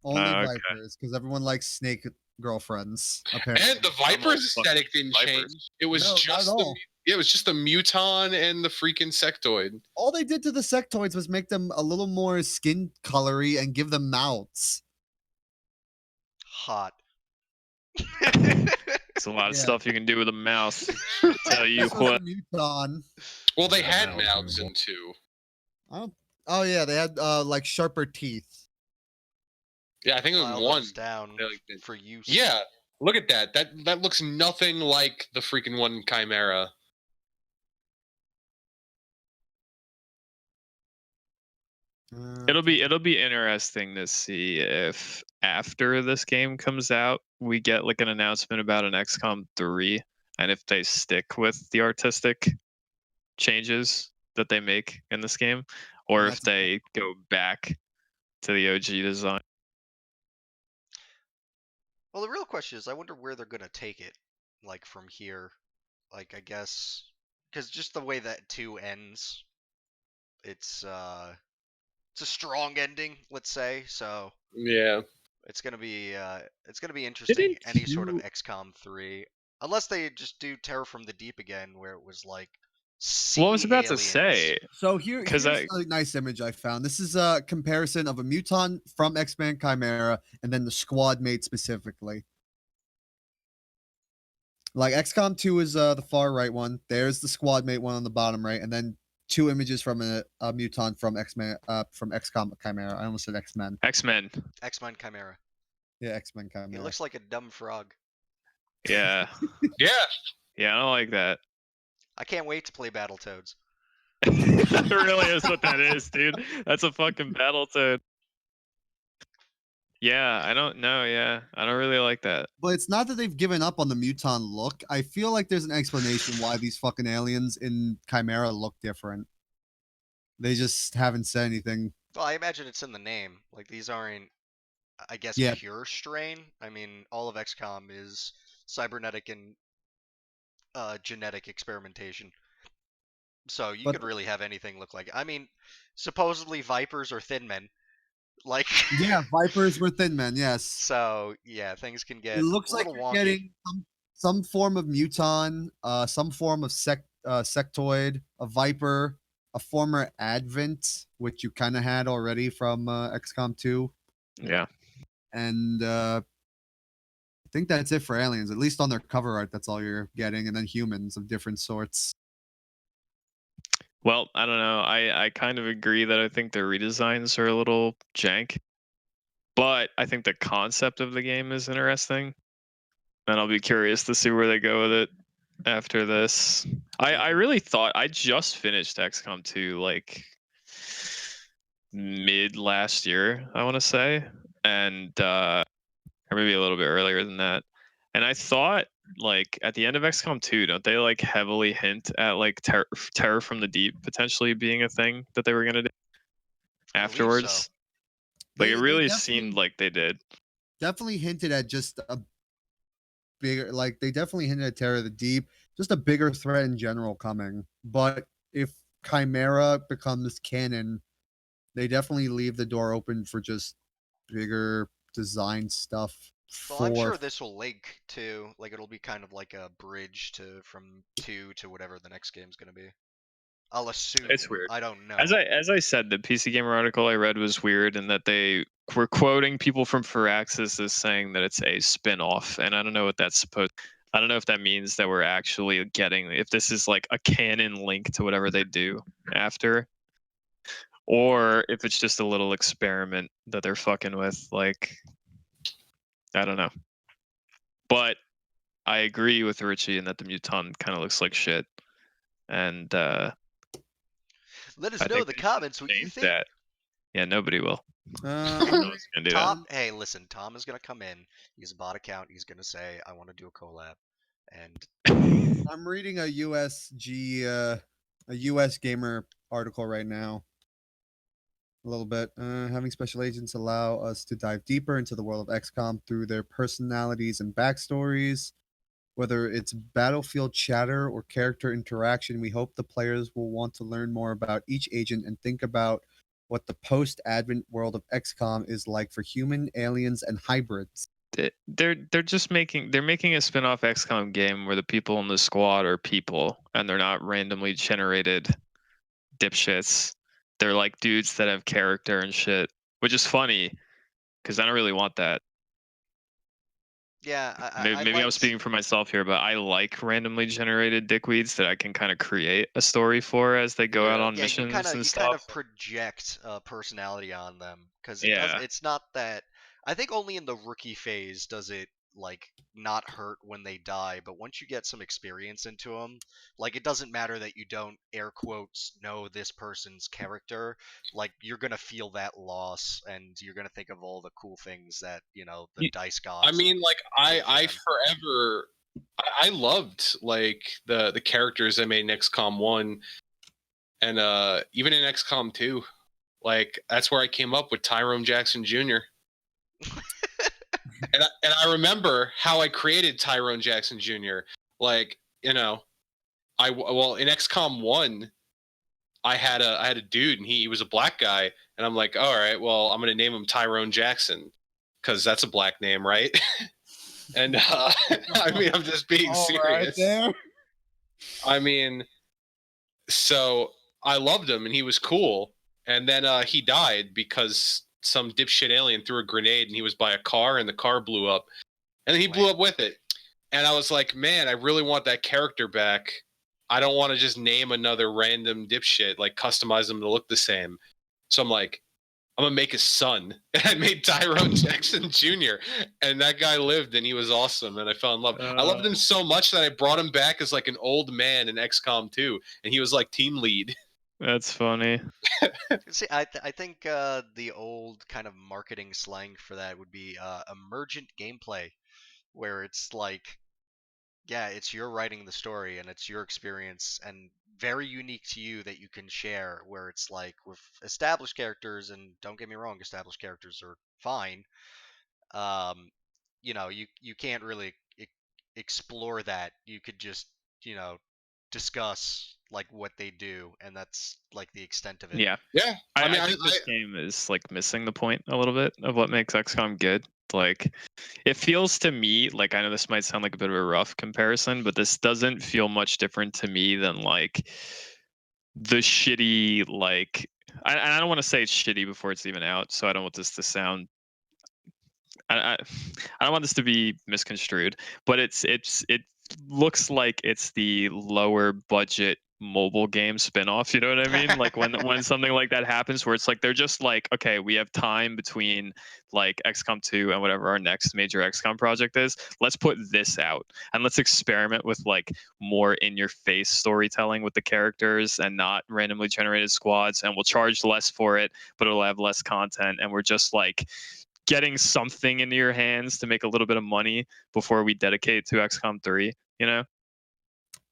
only okay. vipers because everyone likes snake girlfriends. Apparently, And the Vipers fucking aesthetic didn't Vipers. change. It was No, not just at the all. it was just the muton and the freaking sectoid. all they did to the sectoids was make them a little more skin colory and give them mouths. Hot. It's a lot of Yeah. stuff you can do with a mouse. Tell you This was what. a muton. Well, they Yeah, had that was mouths terrible. in two. Oh yeah, they had like sharper teeth. Yeah, I think it was File one. those down They, like, did- for use. Yeah, look at that. That looks nothing like the freaking one Chimera. It'll be interesting to see if after this game comes out, we get like an announcement about an XCOM 3, and if they stick with the artistic changes that they make in this game, or Well, if they go back to the OG design. Well, the real question is, I wonder where they're gonna take it, like from here. Like, I guess, because just the way that 2 ends, it's a strong ending, let's say. So Yeah. it's gonna be interesting. Didn't Any sort of you- XCOM 3, unless they just do Terror from the Deep again, where it was like. Well, I was about to aliens. say, So 'Cause here's a nice image I found. This is a comparison of a mutant from X-Men Chimera and then the squad mate specifically. Like XCOM 2 is the far right one. There's the squad mate one on the bottom right, and then 2 images from a mutant from X-Men from XCOM Chimera. I almost said X-Men. X-Men. X-Men Chimera. Yeah, X-Men He Chimera. looks like a dumb frog. Yeah. Yeah. Yeah, I don't like that. I can't wait to play Battletoads. That really is what that is, dude. That's a fucking Battletoad. Yeah, I don't know. Yeah, I don't really like that. But it's not that they've given up on the mutant look. I feel like there's an explanation why these fucking aliens in Chimera look different. They just haven't said anything. Well, I imagine it's in the name. Like, these aren't, I guess, Yeah. pure strain. I mean, all of XCOM is cybernetic and genetic experimentation. So you But- could really have anything look like. I mean, supposedly vipers are thin men. Like, Yeah, Vipers were thin men, yes. so yeah, things can get It looks a like little you're wonky. getting some form of muton, some form of sectoid, a viper, a former advent, which you kind of had already from XCOM 2, Yeah. and I think that's it for aliens. At least on their cover art, that's all you're getting, and then humans of different sorts. Well, I don't know. I kind of agree that I think the redesigns are a little jank, but I think the concept of the game is interesting, and I'll be curious to see where they go with it after this. I really thought I just finished XCOM 2 like mid last year, I want to say, and or maybe a little bit earlier than that. And I thought, like, at the end of XCOM 2, don't they like heavily hint at like terror from the deep potentially being a thing that they were gonna do I believe afterwards? so. Like, They- it they really definitely- seemed like they did. Definitely hinted at just a bigger, like they definitely hinted at Terror of the Deep, just a bigger threat in general coming. But if Chimera becomes canon, they definitely leave the door open for just bigger design stuff. Well, I'm sure for- this will link to, like, it'll be kind of like a bridge to from 2 to whatever the next game's gonna be. I'll assume. It's weird. I don't know. As I said, the PC Gamer article I read was weird, and that they were quoting people from Firaxis as saying that it's a spin-off, and I don't know what that's supposed. I don't know if that means that we're actually getting, if this is like a canon link to whatever they do after, or if it's just a little experiment that they're fucking with. Like, I don't know. But I agree with Richie in that the Mutant kind of looks like shit, and Let us I know in think the they comments what you changed think. that. Yeah, nobody will. Uh, Nobody's gonna do that. Tom, hey, listen, Tom is gonna come in. He's a bot account. He's gonna say, "I want to do a collab," and I'm reading a US gamer article right now. A little bit. Having special agents allow us to dive deeper into the world of XCOM through their personalities and backstories. Whether it's battlefield chatter or character interaction, we hope the players will want to learn more about each agent and think about what the post-advent world of XCOM is like for human, aliens, and hybrids. They're making a spin-off XCOM game where the people in the squad are people and they're not randomly generated dipshits. They're like dudes that have character and shit, which is funny because I don't really want that. yeah, Maybe I'm speaking for myself here, but I like randomly generated dickweeds that I can kind of create a story for as they go out on Yeah, missions you and kind stuff. of project personality on them because Yeah. it's not that. I think only in the rookie phase does it like not hurt when they die, but once you get some experience into them, like it doesn't matter that you don't air quotes know this person's character, like you're gonna feel that loss and you're gonna think of all the cool things that the dice gods. I mean, like I Yeah. forever I loved like the characters they made in XCOM 1 and even in XCOM 2. Like that's where I came up with Tyrone Jackson Jr. and I remember how I created Tyrone Jackson Jr. Like, in XCOM 1 I had a dude and he was a black guy and I'm like, all right, well, I'm going to name him Tyrone Jackson cuz that's a black name, right? And I mean, I'm just being serious. There. I mean, so I loved him and he was cool. And then he died because some dipshit alien threw a grenade and he was by a car and the car blew up. And then he blew up with it. And I was like, man, I really want that character back. I don't want to just name another random dipshit, like customize them to look the same. So I'm like, I'm going to make his son. And I made Tyrone Jackson Jr. And that guy lived and he was awesome. And I fell in love. I loved him so much that I brought him back as like an old man in XCOM 2. And he was like team lead. That's funny. See, I think the old kind of marketing slang for that would be emergent gameplay, where it's like, yeah, it's you're writing the story and it's your experience and very unique to you that you can share. Where it's like with established characters, and don't get me wrong, established characters are fine. You can't really explore that. You could just discuss like what they do, and that's like the extent of it. Yeah. I think this game is like missing the point a little bit of what makes XCOM good. Like, it feels to me like, I know this might sound like a bit of a rough comparison, but this doesn't feel much different to me than like the shitty, like, I don't want to say it's shitty before it's even out, so I don't want this to sound, I don't want this to be misconstrued, but it looks like it's the lower budget mobile game spin-off, you know what I mean? Like when something like that happens where it's like they're just like, okay, we have time between like XCOM 2 and whatever our next major XCOM project is, let's put this out and let's experiment with like more in-your-face storytelling with the characters and not randomly generated squads, and we'll charge less for it, but it'll have less content, and we're just like getting something into your hands to make a little bit of money before we dedicate to XCOM 3, you know?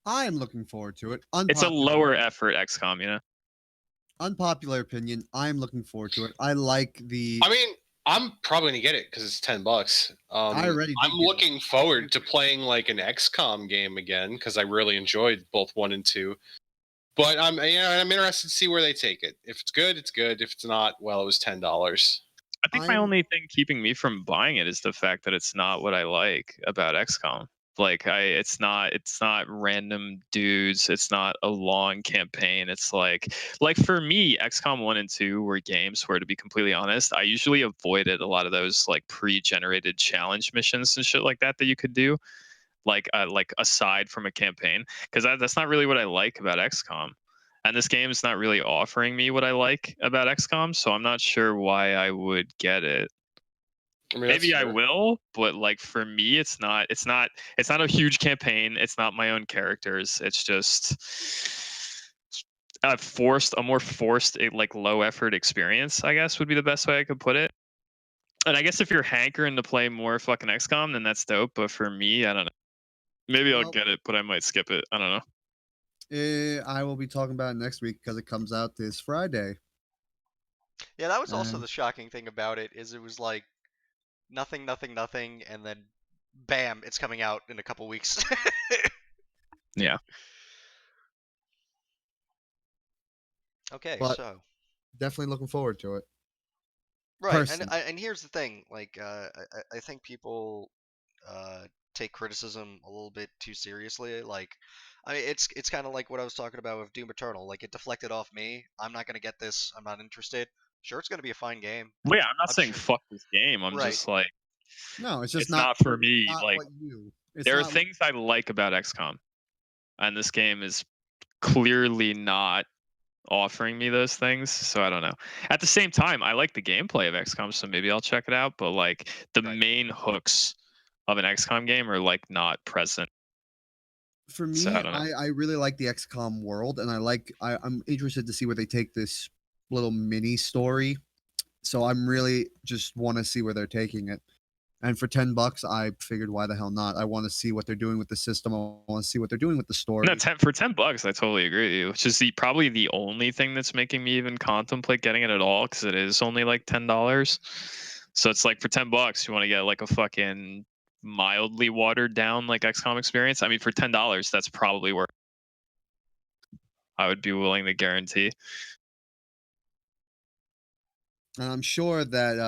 I am looking forward to it. It's a lower effort XCOM, you know? Unpopular opinion, I'm looking forward to it. I like the... I mean, I'm probably going to get it because it's $10. I'm looking forward to playing like an XCOM game again because I really enjoyed both 1 and 2. But I'm interested to see where they take it. If it's good, it's good. If it's not, well, it was $10. I think my only thing keeping me from buying it is the fact that it's not what I like about XCOM. Like it's not random dudes. It's not a long campaign. It's like for me, XCOM 1 and 2 were games where, to be completely honest, I usually avoided a lot of those like pre-generated challenge missions and shit like that you could do, like aside from a campaign, because that's not really what I like about XCOM. And this game is not really offering me what I like about XCOM, so I'm not sure why I would get it. I mean, Maybe that's I fair. will, but like for me, it's not a huge campaign. It's not my own characters. It's just a more forced, like low effort experience, I guess would be the best way I could put it. And I guess if you're hankering to play more fucking XCOM, then that's dope. But for me, I don't know. Maybe I'll Well- get it, but I might skip it. I don't know. I will be talking about it next week because it comes out this Friday. Yeah, that was also And- the shocking thing about it, is it was like nothing, and then bam, it's coming out in a couple weeks. Yeah. Okay, But- so Definitely looking forward to it. right, person. and here's the thing, like I think people take criticism a little bit too seriously. Like, I mean, it's kind of like what I was talking about with Doom Eternal. Like, it deflected off me. I'm not gonna get this. I'm not interested. Sure, it's gonna be a fine game. Well, yeah, I'm not I'm saying sure- fuck this game. I'm Right. just like, No, it's just it's not for me. not Like, what you. It's there are not- things I like about XCOM, and this game is clearly not offering me those things. So I don't know. At the same time, I like the gameplay of XCOM, so maybe I'll check it out. But like the Right. main hooks of an XCOM game are like not present. For me, So I don't know. I really like the XCOM world, and I'm interested to see where they take this little mini story. So I'm really just want to see where they're taking it. And for $10, I figured, why the hell not? I want to see what they're doing with the system. I want to see what they're doing with the story. No, for $10, I totally agree with you. Which is probably the only thing that's making me even contemplate getting it at all, because it is only like $10. So it's like for $10, you want to get like a fucking mildly watered down like XCOM experience. I mean, for $10, that's probably where I would be willing to guarantee. And I'm sure that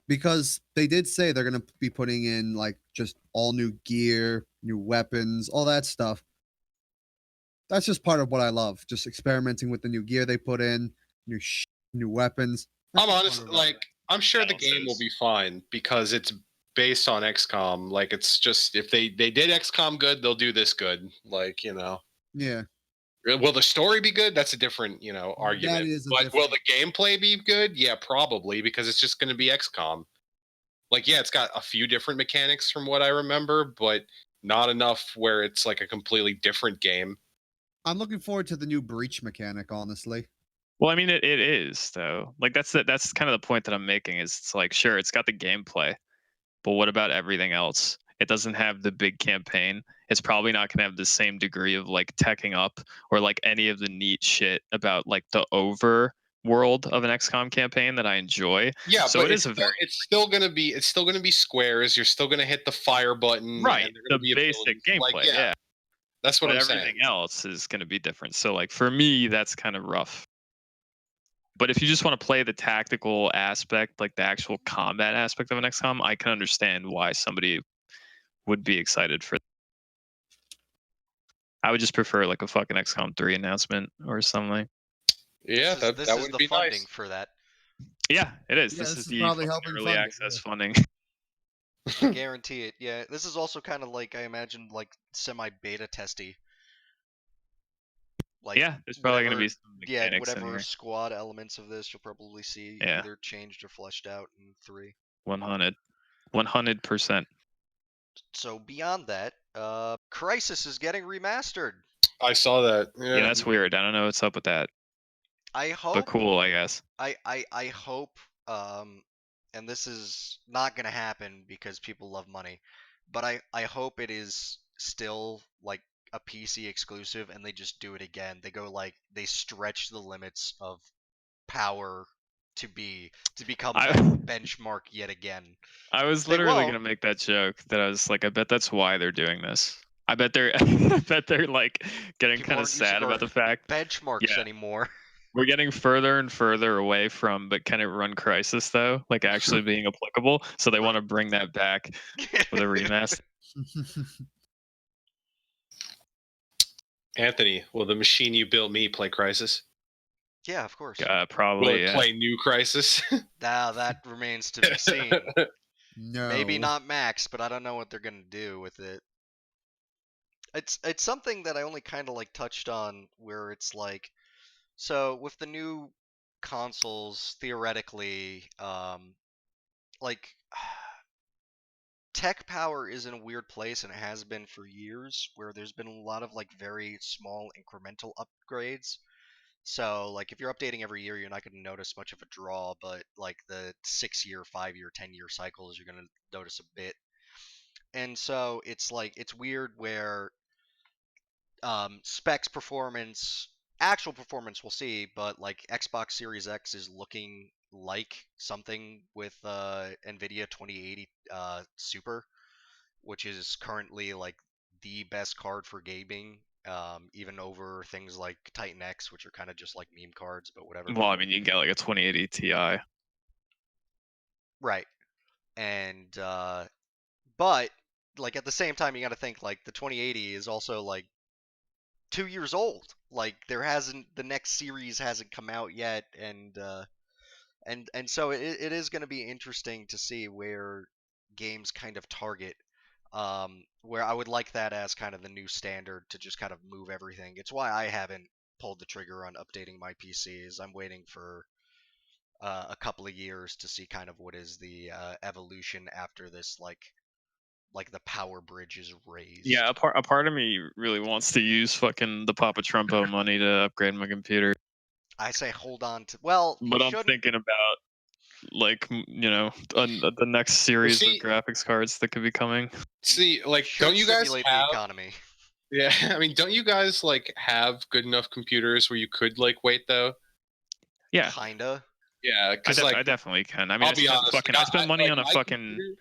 because they did say they're gonna be putting in like just all new gear, new weapons, all that stuff. That's just part of what I love, just experimenting with the new gear they put in, new weapons. I'm That's honest, part of what I like I'm sure the game will Balances. be fine because it's based on XCOM. Like it's just if they did XCOM good, they'll do this good. Like yeah. will the story be good? That's a different argument. is a But will the gameplay be good? Yeah, probably because it's just going to be XCOM. Like yeah, it's got a few different mechanics from what I remember, but not enough where it's like a completely different game. I'm looking forward to the new breach mechanic, honestly. Well, I mean, it is though. Like that's kind of the point that I'm making. Is it's like sure, it's got the gameplay, but what about everything else? It doesn't have the big campaign. It's probably not going to have the same degree of like teching up or like any of the neat shit about like the overworld of an XCOM campaign that I enjoy. Yeah, So but it is a very it's still gonna be squares. You're still gonna hit the fire button. right and there are the gonna be basic abilities. gameplay. Like, Yeah, that's what but I'm everything saying. else is going to be different. So like for me, that's kind of rough. But if you just want to play the tactical aspect, like the actual combat aspect of an XCOM, I can understand why somebody would be excited for. I would just prefer like a fucking XCOM 3 announcement or something. Yeah, this that is would the be funding nice. for that. Yeah, it is. Yeah, This this is is the probably fucking helping early fund it, access yeah. funding. I guarantee it. Yeah, this is also kind of like I imagined, like semi-beta testy. Like Yeah, there's probably going to be whatever- some mechanics in whatever here. squad elements of this you'll probably see Yeah. either changed or fleshed out in 3. 100%. So beyond that, Crysis is getting remastered. I saw that. Yeah, Yeah, that's weird. I don't know what's up with that, I but hope. cool, I guess. I hope. And this is not gonna happen because people love money, but I hope it is still like a PC exclusive, and they just do it again. They go like they stretch the limits of power to become I- that benchmark yet again. I was They literally will. gonna make that joke that I was like, I bet that's why they're doing this. I bet they're like getting People kind of aren't using sad our about the fact. Benchmarks Yeah. anymore. We're getting further and further away from, but can it run Crysis though? Like actually being applicable. So they want to bring that back with a remaster. Anthony, will the machine you built me play Crysis? Yeah, of course. Will Probably. it Yeah. play New Crysis? Now that remains to be seen. No. Maybe not max, but I don't know what they're gonna do with it. It's something that I only kind of like touched on, where it's like, so with the new consoles, theoretically, like tech power is in a weird place, and it has been for years, where there's been a lot of like very small incremental upgrades. So like if you're updating every year, you're not going to notice much of a draw, but like the 6-year, 5-year, 10-year cycles, you're going to notice a bit. And so it's like it's weird where specs, performance, actual performance we'll see, but like Xbox Series X is looking like something with Nvidia 2080 Super, which is currently like the best card for gaming, even over things like Titan X, which are kind of just like meme cards, but whatever. Well, I mean, you can get like a 2080 Ti. Right. And but like at the same time, you got to think like the 2080 is also like 2 years old. Like the next series hasn't come out yet, and so it is going to be interesting to see where games kind of target. Where I would like that as kind of the new standard to just kind of move everything. It's why I haven't pulled the trigger on updating my PCs. I'm waiting for a couple of years to see kind of what is the evolution after this, like the power bridge is raised. Yeah, a part of me really wants to use fucking the Papa Trumpo money to upgrade my computer. I say hold on to. Well, but I'm thinking about like the next series of graphics cards that could be coming. See, like, don't you guys simulate have? The economy? Yeah, I mean, don't you guys like have good enough computers where you could like wait though? Yeah, kinda. Yeah, because I definitely can. I mean, I'll be honest, I spend money on a fucking. Computer,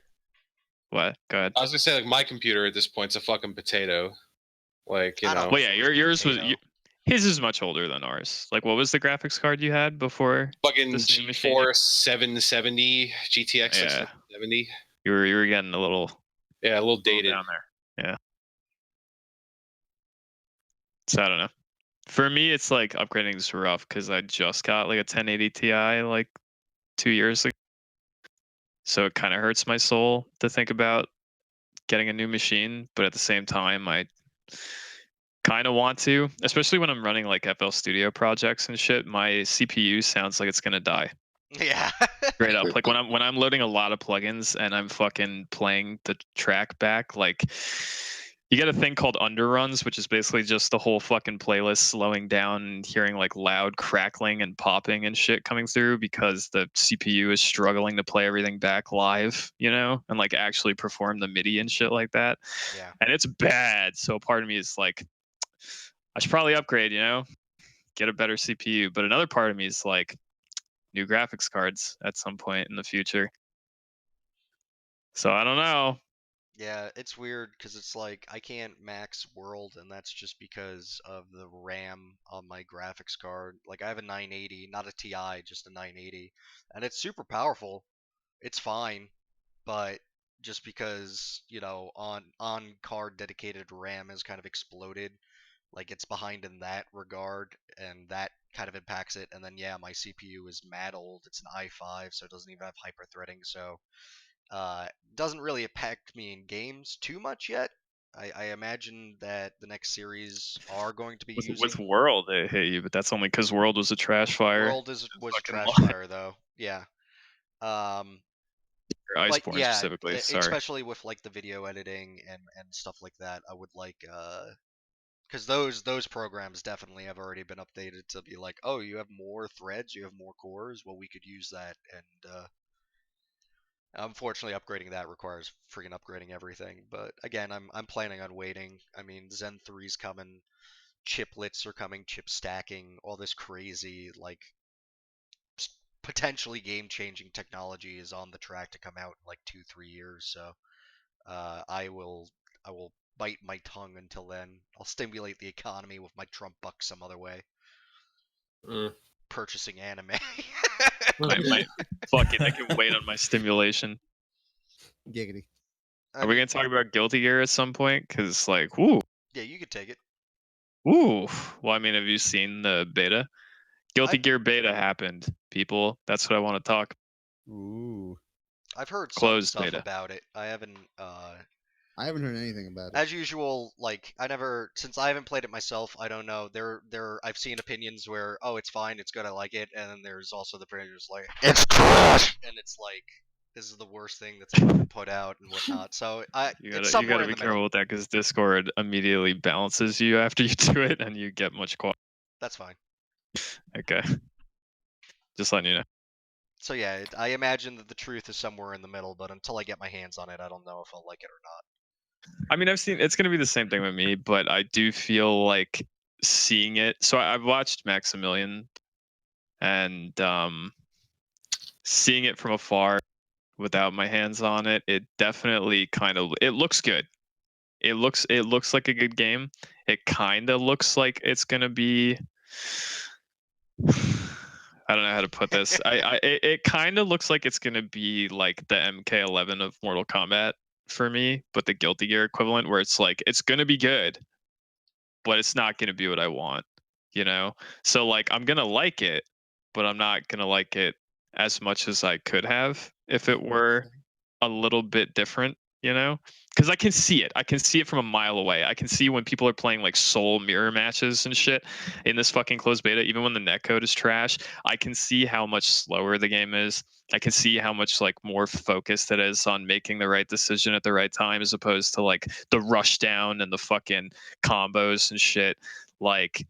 What? Go ahead. I was gonna say like my computer at this point's a fucking potato. Like, you know. Well, yeah, yours was. His is much older than ours. Like, what was the graphics card you had before? Fucking G4 770 GTX 770. You were getting a little. Yeah, a little dated down there. Yeah. So I don't know. For me, it's like upgrading is rough because I just got like a 1080 Ti like 2 years ago. So it kind of hurts my soul to think about getting a new machine, but at the same time, I kind of want to, especially when I'm running like FL Studio projects and shit. My CPU sounds like it's gonna die. Yeah. Straight up, like when I'm loading a lot of plugins and I'm fucking playing the track back, like you get a thing called underruns, which is basically just the whole fucking playlist slowing down and hearing like loud crackling and popping and shit coming through because the CPU is struggling to play everything back live, and like actually perform the MIDI and shit like that. Yeah. And it's bad. So part of me is like, I should probably upgrade, get a better CPU. But another part of me is like, new graphics cards at some point in the future. So I don't know. Yeah, it's weird because it's like I can't max world, and that's just because of the RAM on my graphics card. Like I have a 980, not a Ti, just a 980, and it's super powerful. It's fine, but just because on card dedicated RAM has kind of exploded, like it's behind in that regard, and that kind of impacts it. And then yeah, my CPU is mad old. It's an i5, so it doesn't even have hyper-threading, so doesn't really impact me in games too much yet. I imagine that the next series are going to be with World they hit you, but that's only because World was a trash fire. World was a trash fire though. Yeah. Iceborne yeah, specifically, sorry. Especially with like the video editing and stuff like that, I would like because those programs definitely have already been updated to be like, oh, you have more threads, you have more cores. Well, we could use that, and unfortunately, upgrading that requires freaking upgrading everything. But again, I'm planning on waiting. I mean, Zen 3's coming, chiplets are coming, chip stacking, all this crazy like potentially game-changing technology is on the track to come out in like 2-3 years. So I will bite my tongue until then. I'll stimulate the economy with my Trump bucks some other way. purchasing anime. Fuck it, I can wait on my stimulation. Giggity. I Are we mean, gonna talk about Guilty Gear at some point? Cause like, woo, yeah, you could take it. woo. Well, I mean, have you seen the beta? Guilty I- Gear beta happened, people. That's what I want to talk. Ooh. I've heard some Closed stuff beta. about it. I haven't. I haven't heard anything about it. As usual, like since I haven't played it myself, I don't know. I've seen opinions where, oh, it's fine, it's good, I like it, and then there's also the opinions like it's trash, and it's like this is the worst thing that's ever been put out and whatnot. So You it's gotta somewhere in be the middle. careful with that because Discord immediately balances you after you do it, and you get much quality. That's fine. Okay. Just letting you know. So yeah, I imagine that the truth is somewhere in the middle, but until I get my hands on it, I don't know if I'll like it or not. I mean, I've seen it's gonna be the same thing with me, but I do feel like seeing it. So I've watched Maximilian, and seeing it from afar without my hands on it, it definitely it looks good. It looks like a good game. It kind of looks like it's gonna be. I don't know how to put this. It kind of looks like it's gonna be like the MK11 of Mortal Kombat for me, but the Guilty Gear equivalent, where it's like it's gonna be good, but it's not gonna be what I want, you know. So like I'm gonna like it, but I'm not gonna like it as much as I could have if it were a little bit different, you know. Because I can see it. I can see it from a mile away. I can see when people are playing like soul mirror matches and shit in this fucking closed beta, even when the netcode is trash. I can see how much slower the game is. I can see how much like more focused it is on making the right decision at the right time, as opposed to like the rush down and the fucking combos and shit. Like,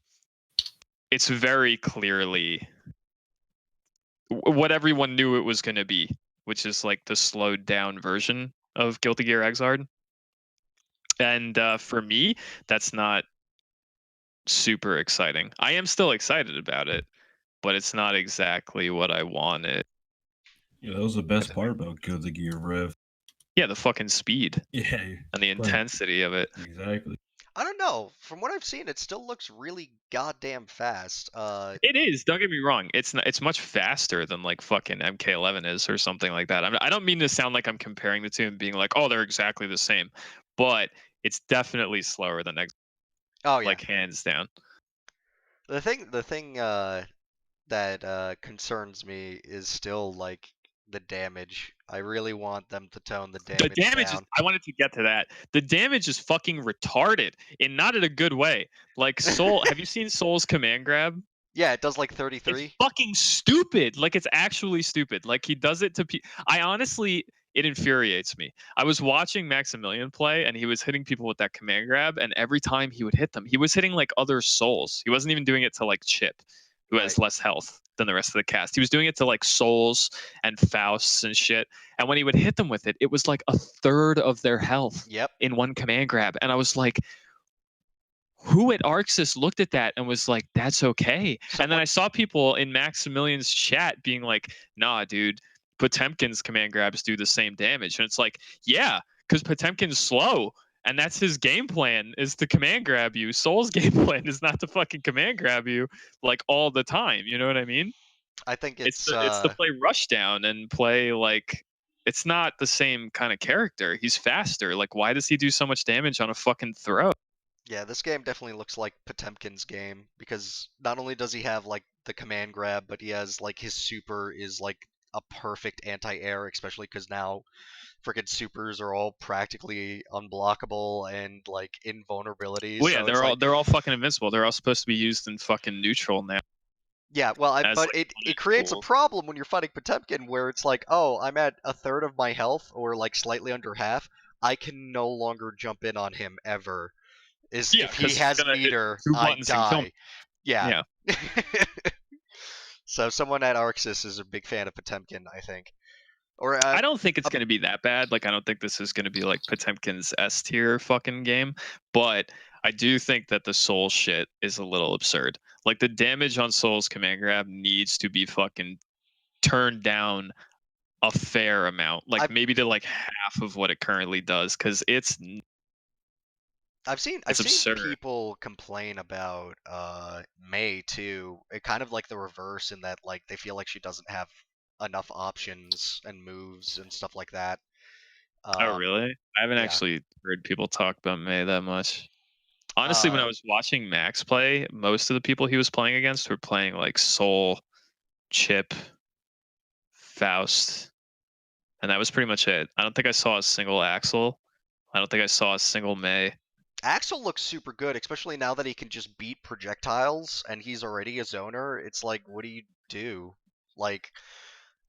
it's very clearly what everyone knew it was going to be, which is like the slowed down version of Guilty Gear Xrd. And for me, that's not super exciting. I am still excited about it, but it's not exactly what I wanted. Yeah, that was the best part about Guilty Gear Rev. Yeah, the fucking speed Yeah, and the intensity of it. exactly. I don't know. From what I've seen, it still looks really goddamn fast. It is. Don't get me wrong. It's not, it's much faster than like fucking MK11 is or something like that. I don't mean to sound like I'm comparing the two and being like, oh, they're exactly the same, but it's definitely slower than Oh yeah. like hands down. The thing that concerns me is still like the damage. I really want them to tone the damage Is, down. I wanted to get to that. The damage is fucking retarded and not in a good way. Like Soul, have you seen Soul's command grab? Yeah, it does like 33. It's fucking stupid. Like it's actually stupid. Like he does it to I honestly, it infuriates me. I was watching Maximilian play and he was hitting people with that command grab, and every time he would hit them, he was hitting like other souls. He wasn't even doing it to like Chip, who has less health than the rest of the cast. He was doing it to like souls and Fausts and shit. And when he would hit them with it, it was like a third of their health in one command grab. And I was like, who at Arxis looked at that and was like, that's okay? And then I saw people in Maximilian's chat being like, nah, dude, Potemkin's command grabs do the same damage. And it's like, yeah, because Potemkin's slow. And that's his game plan, is to command grab you. Soul's game plan is not to fucking command grab you like all the time. You know what I mean? I think it's to play rushdown and play like, it's not the same kind of character. He's faster. Like, why does he do so much damage on a fucking throw? Yeah, this game definitely looks like Potemkin's game, because not only does he have like the command grab, but he has like his super is like a perfect anti-air, especially because now freaking supers are all practically unblockable and like invulnerabilities. Well, yeah, so they're all fucking invincible. They're all supposed to be used in fucking neutral now. Yeah, well, but like, it creates a problem when you're fighting Potemkin, where it's like, oh, I'm at a third of my health, or like slightly under half. I can no longer jump in on him ever. If he has meter, I die. Yeah. So someone at Arxis is a big fan of Potemkin, I think. Or I don't think it's going to be that bad. Like, I don't think this is going to be like Potemkin's S tier fucking game, but I do think that the Soul shit is a little absurd. Like, the damage on Soul's command grab needs to be fucking turned down a fair amount, like maybe to like half of what it currently does, because it's I've seen It's absurd. people complain about May too. It kind of like the reverse in that like they feel like she doesn't have enough options and moves and stuff like that. Oh, really? I haven't yeah. actually heard people talk about May that much. Honestly, when I was watching Max play, most of the people he was playing against were playing like Soul, Chip, Faust, and that was pretty much it. I don't think I saw a single Axel. I don't think I saw a single May. Axel looks super good, especially now that he can just beat projectiles and he's already a zoner. It's like, what do you do? Like,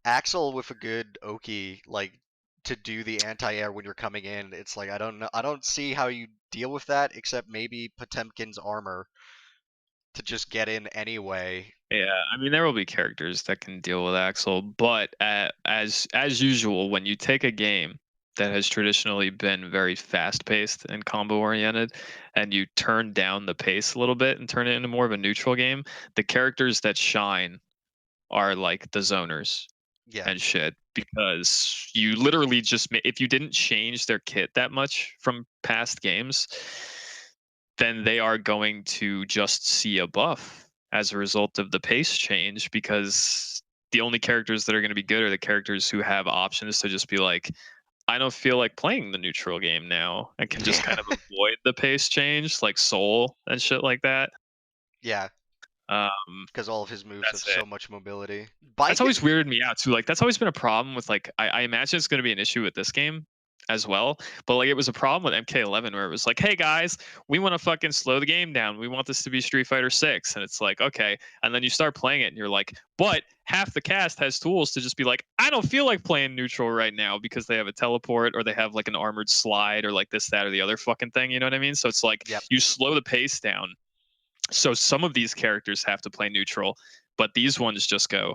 Axel with a good Oki, like, to do the anti-air when you're coming in, it's like, I don't know. I don't see how you deal with that except maybe Potemkin's armor to just get in anyway. Yeah, I mean there will be characters that can deal with Axel, but as usual, when you take a game that has traditionally been very fast-paced and combo-oriented, and you turn down the pace a little bit and turn it into more of a neutral game, the characters that shine are like the zoners Yeah. and shit, because you literally just if you didn't change their kit that much from past games, then they are going to just see a buff as a result of the pace change, because the only characters that are going to be good are the characters who have options to just be like, I don't feel like playing the neutral game now, and can just kind of avoid the pace change, like Soul and shit like that. Yeah. Because all of his moves have so much mobility. That's always weirded me out too. Like that's always been a problem with like I imagine it's going to be an issue with this game as well. But like it was a problem with MK11 where it was like, hey guys, we want to fucking slow the game down. We want this to be Street Fighter 6, and it's like, okay. And then you start playing it and you're like, but half the cast has tools to just be like, I don't feel like playing neutral right now because they have a teleport or they have like an armored slide or like this, that, or the other fucking thing. You know what I mean? So it's like you slow the pace down. So some of these characters have to play neutral, but these ones just go,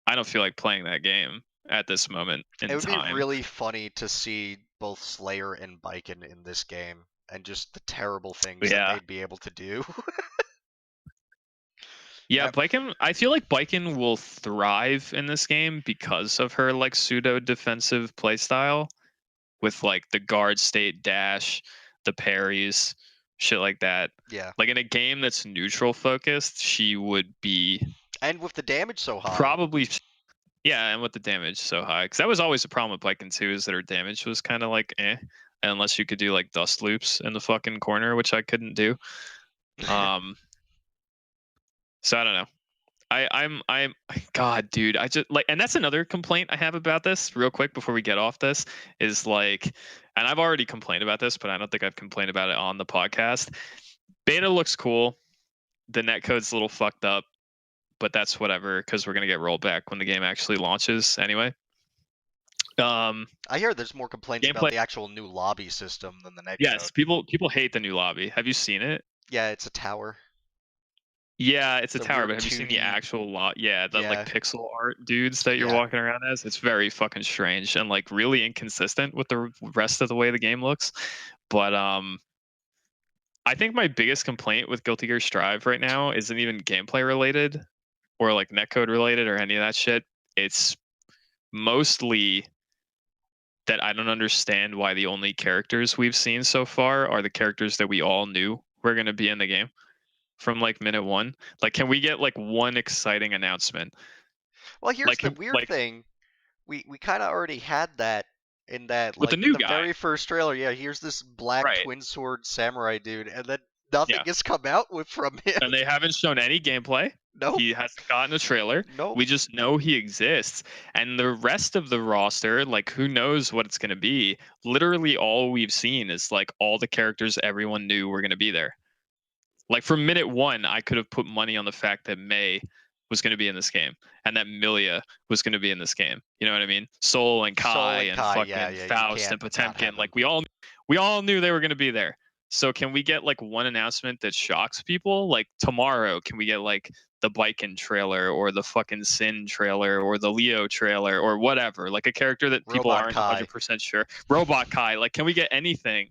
I don't feel like playing that game at this moment in time. It would be really funny to see both Slayer and Biken in this game, and just the terrible things that they'd be able to do. Yeah, Biken, I feel like Biken will thrive in this game because of her like pseudo defensive playstyle with like the guard state dash, the parries, shit like that. Yeah. Like in a game that's neutral focused, she would be. And with the damage so high. Probably. Yeah, and with the damage so high. Because that was always a problem with Biken too, is that her damage was kind of like eh. Unless you could do like dust loops in the fucking corner, which I couldn't do. So I don't know. I'm God, dude. I just like, and that's another complaint I have about this. Real quick before we get off this is like, and I've already complained about this, but I don't think I've complained about it on the podcast. Beta looks cool. The netcode's a little fucked up, but that's whatever because we're gonna get rolled back when the game actually launches anyway. I hear there's more complaints about the actual new lobby system than the netcode. Yes, people hate the new lobby. Have you seen it? Yeah, it's a tower. Yeah, it's a tower, but have you seen the actual lot? Yeah, the like pixel art dudes that you're walking around as? It's very fucking strange and like really inconsistent with the rest of the way the game looks. But I think my biggest complaint with Guilty Gear Strive right now isn't even gameplay related or like netcode related or any of that shit. It's mostly that I don't understand why the only characters we've seen so far are the characters that we all knew were going to be in the game. From like minute one, like, can we get like one exciting announcement? Well, here's the weird thing: we kind of already had that in that with like the new the very first trailer. Yeah, here's this black twin sword samurai dude, and then nothing has come out from him. And they haven't shown any gameplay. No, he hasn't gotten a trailer. No, we just know he exists, and the rest of the roster, like, who knows what it's gonna be? Literally, all we've seen is like all the characters everyone knew were gonna be there. Like from minute one, I could have put money on the fact that May was going to be in this game and that Milia was going to be in this game. You know what I mean? Soul and Kai and fucking Faust and Potemkin. Like we all knew they were going to be there. So can we get like one announcement that shocks people? Like tomorrow, can we get like the Biken trailer or the fucking Sin trailer or the Leo trailer or whatever? Like a character that people aren't 100% sure. Robot Kai. Like, can we get anything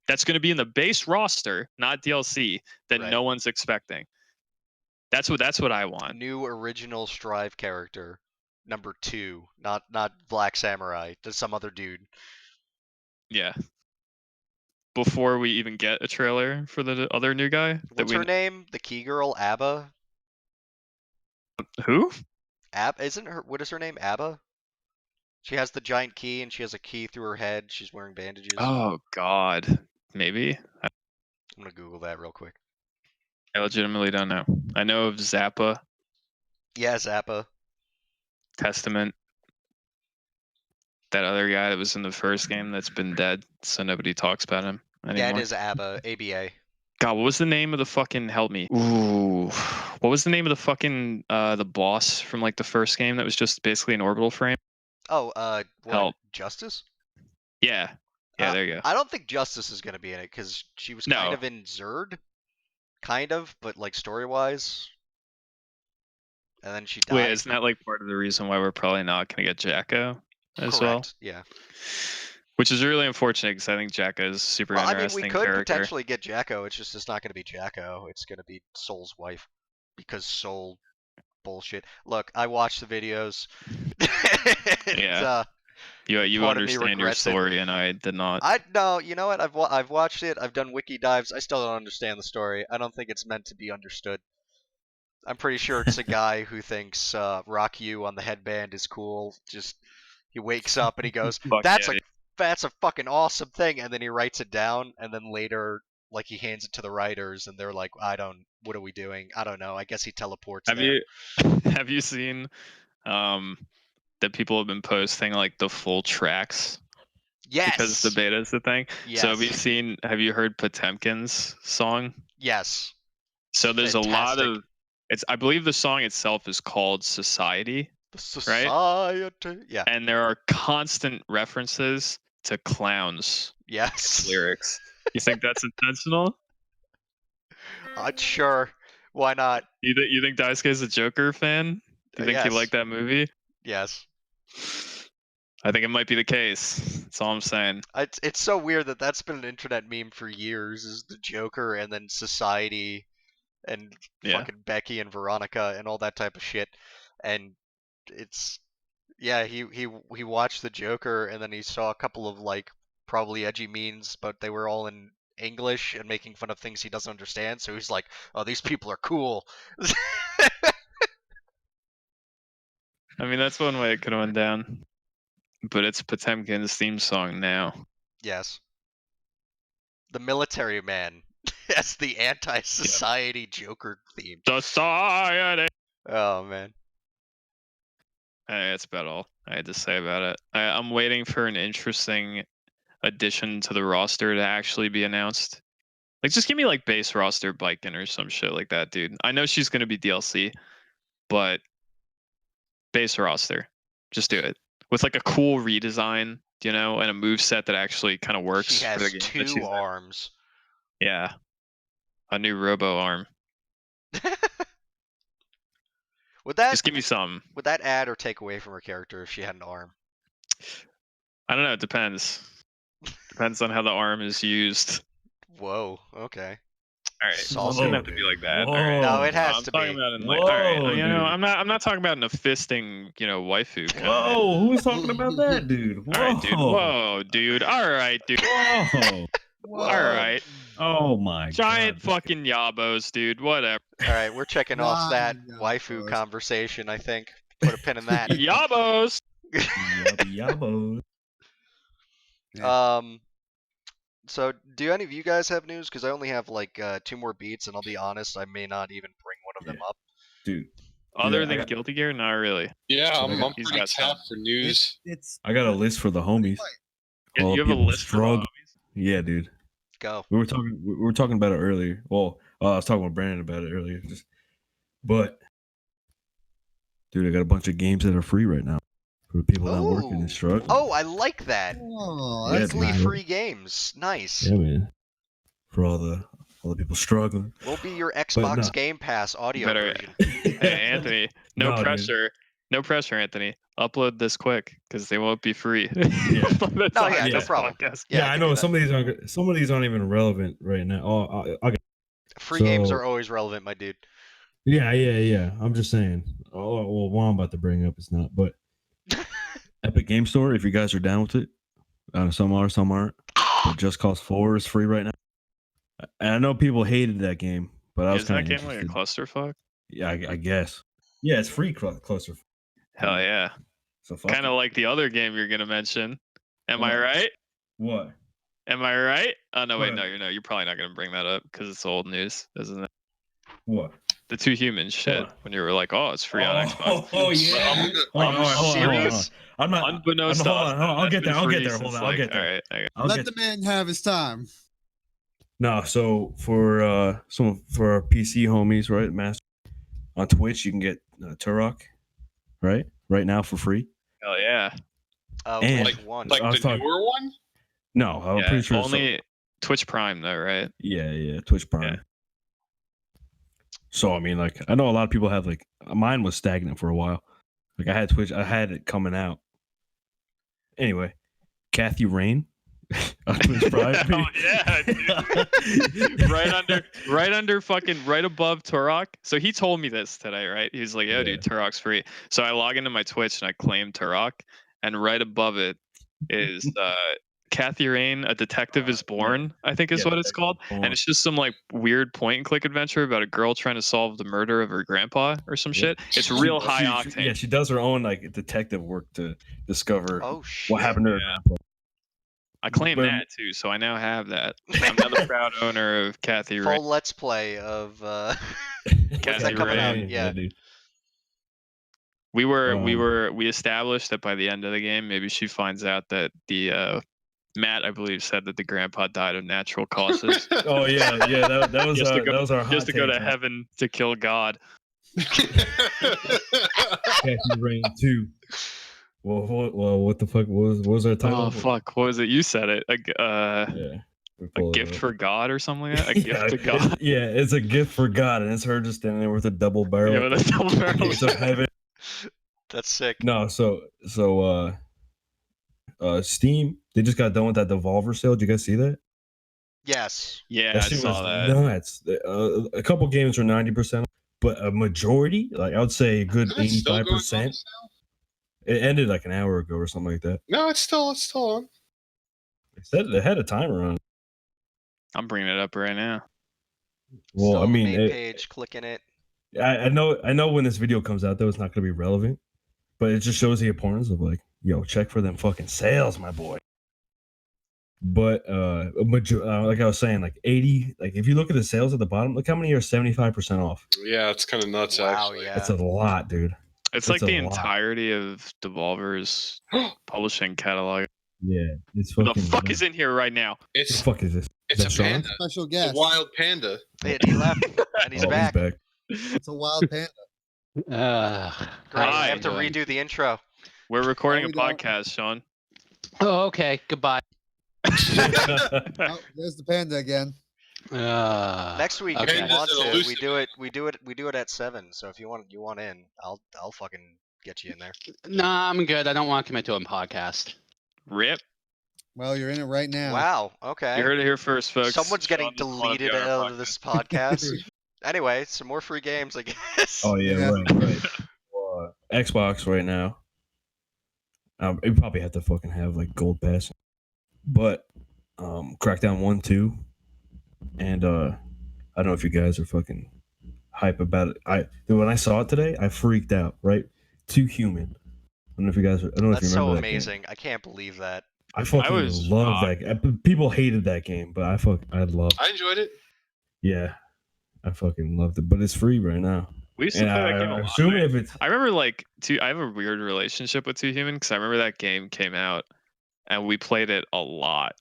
that's going to be in the base roster, not DLC, that no one's expecting? That's what I want. New original Strive character, number 2, not Black Samurai, just some other dude. Yeah. before we even get a trailer for the other new guy. What's her name? The key girl, Abba. Who? Isn't her? What is her name? Abba. She has the giant key, and she has a key through her head. She's wearing bandages. Oh God, maybe. I'm gonna Google that real quick. I legitimately don't know. I know of Zappa, Yeah, Zappa. Testament. That other guy that was in the first game that's been dead, so nobody talks about him anymore. Yeah, it is Abba. ABA. God, what was the name of the fucking help me? Ooh, what was the name of the fucking the boss from like the first game that was just basically an orbital frame? Oh, what? Help. Justice? Yeah, there you go. I don't think Justice is gonna be in it because she was kind of in Zerd, kind of, but like story-wise. And then she died. Wait, isn't that like part of the reason why we're probably not gonna get Jacko as well? Yeah. Which is really unfortunate because I think Jacko is a super Well, I mean, interesting we could character. potentially get Jacko. It's not gonna be Jacko. It's gonna be Soul's wife, because Soul bullshit. Look, I watched the videos. Yeah. You part of me understand your regrets it. story, and I did not. No, you know what? I've watched it. I've done wiki dives. I still don't understand the story. I don't think it's meant to be understood. I'm pretty sure it's a guy who thinks Rock You on the headband is cool. Just he wakes up and he goes, Fuck "That's yeah, that's a fucking awesome thing," and then he writes it down, and then later, like, he hands it to the writers, and they're like, "What are we doing? I don't know. I guess he teleports." Have there. have you seen that people have been posting like the full tracks? Yes. Because the beta is the thing. Yes. So have you heard Potemkin's song? Yes. So there's a lot Fantastic. of I believe the song itself is called Society. The society. Yeah. And there are constant references to clowns Yes. lyrics. You think that's intentional? Sure. Why not? You think Daisuke's a Joker fan? Do you think he Yes. liked that movie? Yes. I think it might be the case. That's all I'm saying. It's so weird that that's been an internet meme for years. Is the Joker and then Society, and fucking Becky and Veronica and all that type of shit, and it's he watched the Joker and then he saw a couple of like probably edgy memes, but they were all in English and making fun of things he doesn't understand. So he's like, "Oh, these people are cool." I mean, that's one way it could have went down. But it's Potemkin's theme song now. Yes. The Military Man. That's the anti-society Joker theme. Society! Oh, man. That's about all I had to say about it. I'm waiting for an interesting addition to the roster to actually be announced. Like, just give me like base roster Biken or some shit like that, dude. I know she's gonna be DLC, but base roster, just do it with like a cool redesign, you know, and a move set that actually kind of works. She has for the game that she's two in. arms. Yeah, a new Robo arm. Just give me some. Would that add or take away from her character if she had an arm? I don't know. It depends. Depends on how the arm is used. Whoa. Okay. All right, Saucy. it doesn't have to be like that. Whoa. All right. No, it has I'm to talking be. about in like, Whoa, all right, you know, dude. I'm not talking about in a fisting, you know, waifu. Kind of. Whoa, who's talking about that, dude? Whoa. All right, dude. Whoa, dude. All right, dude. Whoa. All right. Oh my Giant God. fucking yabos, dude. Whatever. All right, we're checking off that Nah, waifu yabos. conversation, I think. Put a pin in that. Yabos. Yabba. So do any of you guys have news? Because I only have like 2 more beats, and I'll be honest, I may not even bring one of them up. Dude. Other Yeah, than I got- Guilty Gear, not really. Yeah, I'm He's pretty got some. tapped for news. It's I got a list for the homies. All You have a people list for the struggle- homies? Yeah, dude. Go. We were talking about it earlier. Well, I was talking with Brandon about it earlier. But dude, I got a bunch of games that are free right now for people not working and struggling. Oh, I like that. oh, Yeah, that's Weekly dude. free games. Nice. Yeah, man. For all the people struggling. We'll be your Xbox no. Game Pass audio Better- version. Hey, Anthony. No, dude. pressure. No pressure, Anthony. Upload this quick because they won't be free. Yeah. No, yeah, no Yeah. problem. Podcast. Yeah, I can know do that. some of these aren't even relevant right now. Oh, okay. Free games So- are always relevant, my dude. Yeah. I'm just saying. Oh, well, what I'm about to bring up is not, but Epic Game Store. If you guys are down with it, some are, some aren't. But Just Cause 4 is free right now. And I know people hated that game, but I was Is that kind of game like a clusterfuck? Yeah, I guess. Yeah, it's free closer. Hell yeah. So fuck Kind of it. like the other game you're gonna mention. Am I What? right? What? Am I right? Oh no, wait, What? no, you're probably not gonna bring that up because it's old news, isn't it? What? The Two Humans shit. What? When you were like, oh, it's free on Xbox. Oh yeah. Are you serious? I'm not. Unbeknownst to us, I'll get there. that's I'll been get there. free Hold on. since, I'll like, get there. alright, okay. I'll Let get the man have his time. No, so for our PC homies, right, Master on Twitch, you can get Turok, right now for free. Hell yeah. And- Which one? Like I was the talking- newer one? No, I'm Yeah, pretty sure. only Twitch Prime though, right? Yeah, Twitch Prime. Yeah. So I mean, like, I know a lot of people have like mine was stagnant for a while. Like I had Twitch, I had it coming out. Anyway, Kathy Rain on Twitch Prime. Oh yeah, dude. right under fucking right above Turok. So he told me this today, right? He was like, "Yo, dude, Turok's free." So I log into my Twitch and I claim Turok, and right above it is Kathy Rain, A Detective is Born, I think is what it's called. And it's just some like weird point and click adventure about a girl trying to solve the murder of her grandpa or some shit. It's real high octane. Yeah, she does her own like detective work to discover Oh shit. what happened to her Yeah. grandpa. I claim But- that too, so I now have that. I'm now the proud owner of Kathy Rain. Full let's play of when's Kathy that coming out? Rain, Yeah. dude. We established that by the end of the game, maybe she finds out that the Matt, I believe, said that the grandpa died of natural causes. Oh yeah, that was Just to go- that was our hot just to go take, to man. heaven to kill God. Kathy Rain 2. Well, what the fuck was our title? Oh fuck, what was it? You said it. Yeah, we A pulled it gift up. for God or something like that. A Yeah, gift to God. Yeah, it's a gift for God, and it's her just standing there with a double barrel. Yeah, with a double barrel. Gates of heaven. That's sick. No, so Steam, they just got done with that Devolver sale. Did you guys see that? Yes. Yeah, That I shit saw was that. nuts. A couple games were 90%, but a majority, like I would say a good Isn't it still going on 85%. sale? It ended like an hour ago or something like that. No, it's still on. They said they had a timer on it. I'm bringing it up right now. Well, Still I on the mean, main it- page, clicking it. I know when this video comes out, though, it's not going to be relevant, but it just shows the importance of like, yo, check for them fucking sales, my boy. But like I was saying, like 80, like if you look at the sales at the bottom, look how many are 75% off. Yeah, it's kind of nuts Wow, actually. yeah. That's a lot, dude. It's That's like the a lot. entirety of Devolver's publishing catalog. Yeah, it's What fucking. the fuck is in here right now? What the It's fuck is this? it's that a Sean? panda. Special A guest. wild panda. Hey, he left and he's Oh, back. It's a wild panda. Great. I Hi. have to redo the intro. We're recording a we go. podcast, Sean. Oh, okay. Goodbye. Oh, there's the panda again. Next week, if Okay. you want Panda's an to, elusive. we do it at 7. So if you want in, I'll fucking get you in there. Nah, I'm good. I don't want to commit to a podcast. Rip. Well, you're in it right now. Wow. Okay. You heard it here first, folks. Someone's getting Sean doesn't wanna be deleted on our out of this podcast. Anyway, some more free games, I guess. Oh yeah, Yeah. right. Xbox right now. You probably have to fucking have like gold pass, but Crackdown 1, 2, and I don't know if you guys are fucking hype about it. When I saw it today, I freaked out. Right, Too Human. I don't know if you guys. I don't know That's if you so remember that game. amazing. I can't believe that. I fucking was love shocked. that. People hated that game, but I love. I enjoyed it. Yeah, I fucking loved it. But it's free right now. We used to And play that game a I lot. assume if it's I remember I have a weird relationship with Two Human because I remember that game came out and we played it a lot,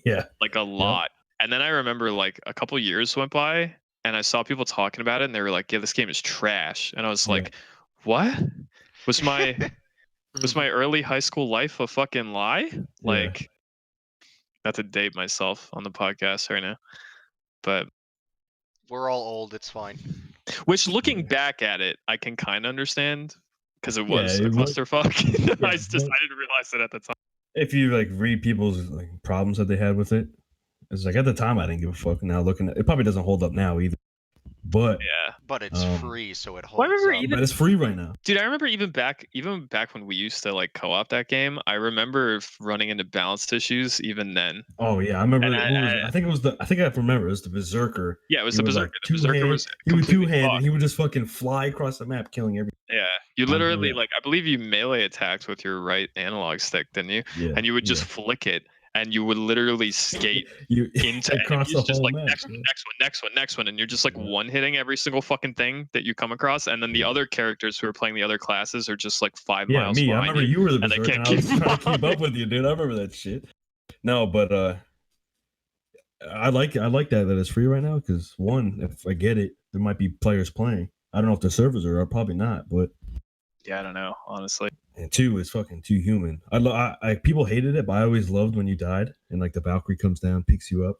yeah. like a lot. And then I remember like a couple years went by and I saw people talking about it and they were like, "Yeah, this game is trash." And I was Yeah. like, "What? Was my early high school life a fucking lie?" Like, not to date myself on the podcast right now, but We're all old. It's fine. which looking back at it, I can kind of understand because it was Yeah, a it was- clusterfuck. yeah, I didn't realize it at the time. If you like read people's like problems that they had with it, it's like at the time I didn't give a fuck. Now looking at it, probably doesn't hold up now either. But Yeah. But it's Um, free, so it Well, I holds remember up. even- but it's free right now. Dude, I remember even back when we used to like co-op that game, I remember running into balance issues even then. Oh yeah, I remember. And I think I remember. It was the Berserker. Yeah, it was He the was, Berserker. like, The Berserker two-hand- was He was completely two-handed. fucked. He would just fucking fly across the map, killing everything. Yeah, you remember literally that. like I believe you melee attacked with your right analog stick, didn't you? Yeah, And you would just flick it, and you would literally skate you into across enemies, the just whole like map. next one, yeah. next one, next one, next one, and you're just like Yeah. one hitting every single fucking thing that you come across, and then the other characters who are playing the other classes are just like 5 Yeah, miles me. I behind remember you were the and they Berserker. can't And I was keep trying to keep up with you, dude. I remember that shit. No, but I like that it's free right now because one, if I get it, there might be players playing. I don't know if the servers are probably not, but Yeah, I don't know, honestly. and two, it's fucking too human. I people hated it, but I always loved when you died and like the Valkyrie comes down, picks you up,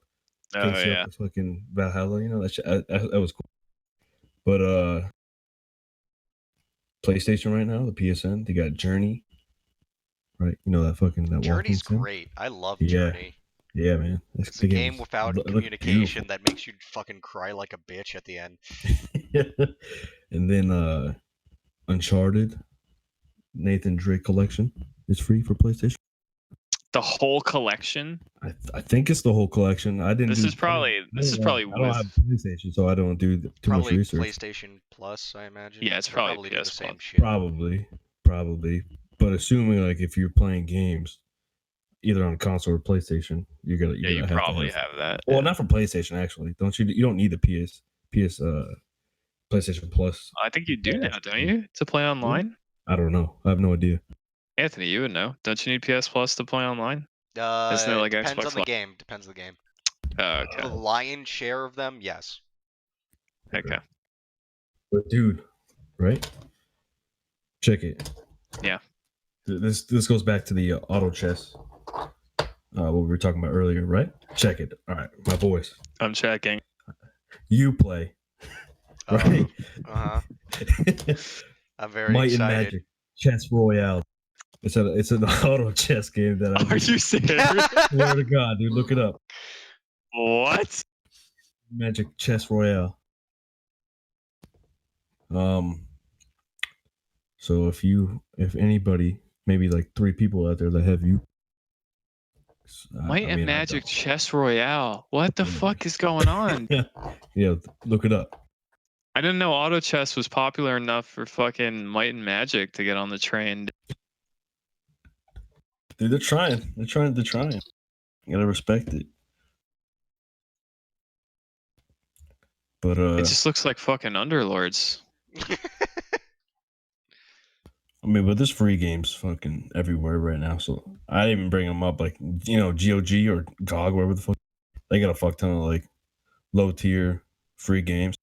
Oh takes you yeah, up to fucking Valhalla. You know that shit. That was cool. But PlayStation right now, the PSN, they got Journey. Right, you know that walking Journey's sim? great. I love Yeah. Journey. Yeah, man. It's a game without communication that makes you fucking cry like a bitch at the end. And then Uncharted, Nathan Drake collection is free for PlayStation. the whole collection. I think it's the whole collection. I didn't. This is probably I don't with. have PlayStation, so I don't do too much Probably research. PlayStation Plus, I imagine. Yeah, it's They probably do the PS same Plus. shit. Probably. But assuming like if you're playing games, either on console or PlayStation, you're gonna Yeah, you have to probably have that. Well, yeah. not for PlayStation actually. Don't you? You don't need the PlayStation Plus. I think you do now, don't you, to play online? I don't know. I have no idea. Anthony, you would know. Don't you need PS Plus to play online? Isn't it like Depends Xbox on the Live? game. Depends on the game. Oh, The okay. lion's share of them, yes. Okay. But dude, right? Check it. Yeah. This goes back to the auto chess. What we were talking about earlier, right? Check it. All right, my voice. I'm checking. You play, right? Uh-huh. I'm very Might and excited. Magic Chess Royale. It's an auto chess game that Are you serious? swear to God, dude, look it up. What? Magic Chess Royale. So if anybody, maybe like 3 people out there that have you, Might and Magic Chess Royale. What the fuck is going on? Yeah, look it up. I didn't know auto chess was popular enough for fucking Might and Magic to get on the train. Dude, they're trying. They're trying. You gotta respect it. But It just looks like fucking Underlords. I mean, but there's free games fucking everywhere right now. So I didn't even bring them up. Like, you know, GOG or GOG, whatever the fuck. They got a fuck ton of like low tier free games.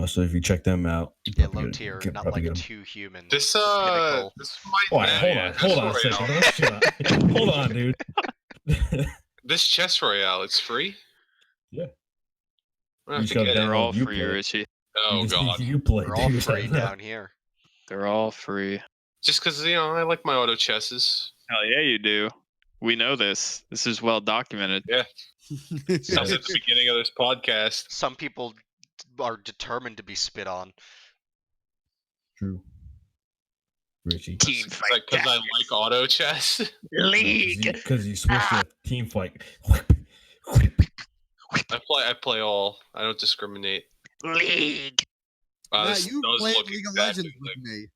So if you check them out, you Yeah, probably low get- tier, get- not probably like get 'em. too human. This Pinnacle. this might Hold on a Chess second. Royale. Don't shut up. Hold on, dude. This Chess Royale, it's free. Yeah. I You have just to gotta get it. They're all You free, play. Richie. Oh god. You play. We're all dude. free down here. They're all free. Just because I like my auto chesses. Hell yeah, you do. We know this. This is well documented. Said at the beginning of this podcast. Some people are determined to be spit on. True. Richie. Teamfight. Because I like auto chess. Because you switched to team fight. I play all. I don't discriminate. League. Wow, Matt, this you does played look League of exactly Legends with me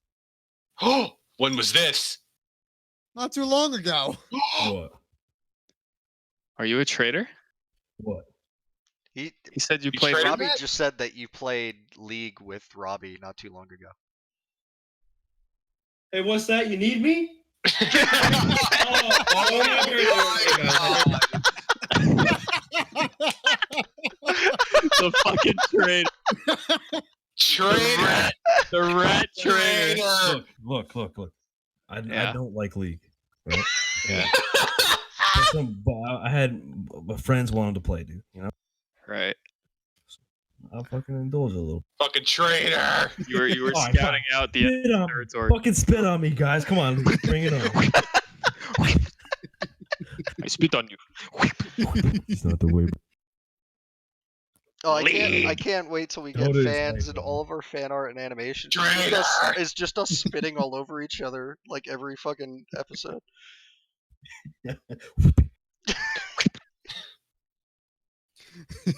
Oh, when was this? not too long ago. What? Are you a traitor? What? He He said you You played. traded Robbie that? just said that you played League with Robbie not too long ago. Hey, what's that? You need me? The fucking traitor. Traitor. The rat traitor. Look. I Yeah. don't like League. Right? Yeah. But I had my friends wanted to play, dude. You know, Right. I'll fucking indulge a little. Fucking traitor. You were All right, scouting out the Spit on, territory. fucking spit on me, guys. Come on, bring it on. I spit on you. It's not the way. Oh, I can't wait till we get Dota is fans hype, and man. all of our fan art and animation. Traitor! It's just us spitting all over each other like every fucking episode.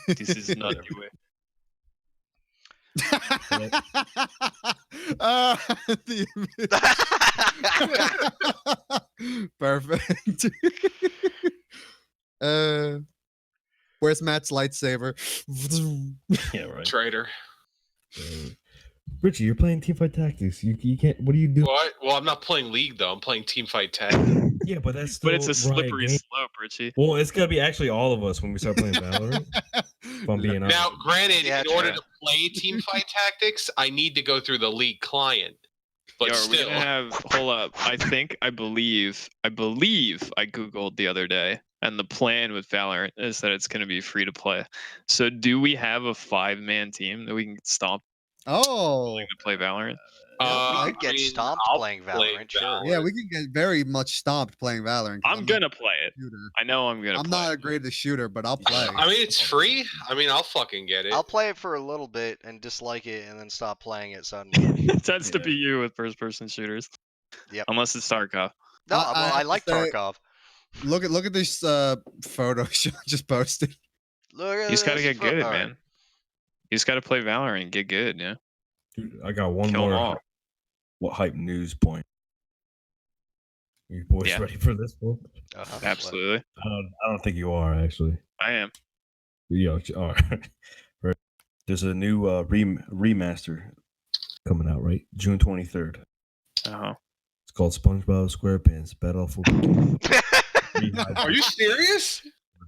This is not the way. Perfect. Where's Matt's lightsaber? Yeah, right. Traitor. Richie, you're playing Teamfight Tactics. You can't. What do you do? What? Well, I'm not playing League though. I'm playing Teamfight Tag. Yeah, but that's still But it's a slippery game. slope, Richie. Well, it's gonna be actually all of us when we start playing Valorant. If I'm being honest. Now, granted, Yeah, in order true. to play Teamfight Tactics, I need to go through the League client. But Yo, are we still, gonna have? Hold up. I believe I googled the other day, and the plan with Valorant is that it's gonna be free to play. So, do we have a 5-man team that we can stomp Oh, to play Valorant? We could get stomped I'll playing play Valorant, sure. yeah, we can get very much stomped playing Valorant. 'cause I'm not gonna play a it. shooter. I know I'm gonna. I'm play not it. a greatest shooter, but I'll play. I mean, it's free. I mean, I'll fucking get it. I'll play it for a little bit and dislike it, and then stop playing it suddenly. It tends to Yeah. be you with first-person shooters. Yep. Unless it's Tarkov. No, I well, I have to like say- Tarkov. Look at this photo Sean just posted. Look at You just gotta this get good, alright. man. You just gotta play Valorant and get good, yeah. Dude, I got one Kill 'em more. all. What hype news point? You boys Yeah. ready for this one? Uh-huh. Absolutely. I don't think you are actually. I am. Yo, all right. Right. There's a new remaster coming out, right? June 23rd. Uh-huh. It's called SpongeBob SquarePants Battle for Are you serious?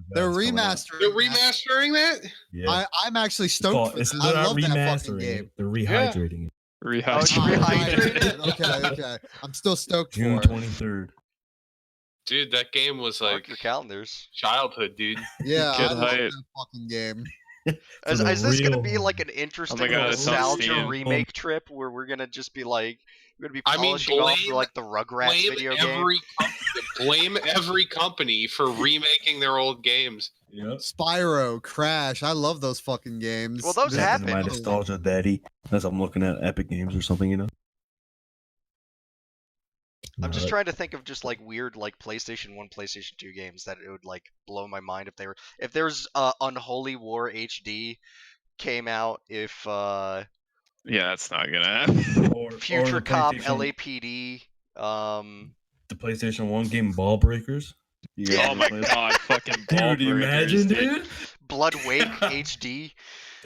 They're It's coming out. remastering. They're that. remastering that? Yeah. I'm actually It's stoked called- for it's- that. they're I not love that fucking remastering game. it. They're rehydrating it. Oh, it's Rehydrated. rehydrated? Okay. I'm still stoked June for it. 23rd. Dude, that game was Mark like your calendars. childhood, dude. Yeah, Good I love hype. that fucking game. For Is the this gonna real be like one. an interesting God, it's on nostalgia Steam. remake trip where we're gonna just be like, we're gonna be I mean, polishing off blame- like the Rugrats video game? Blame every company for remaking their old games. Yep. Spyro, Crash. I love those fucking games. Well, those This- happen. My nostalgia daddy. As I'm looking at Epic Games or something, you know. I'm just trying to think of just like weird like PlayStation 1, PlayStation 2 games that it would like blow my mind if they were if there's Unholy War HD came out, if Yeah, that's not gonna happen. Or Future the Cop PlayStation- LAPD the PlayStation 1 game Ball Breakers. You guys Yeah. Oh ever my play that? god, fucking ball Dude, imagine, dude. Blood Wake HD.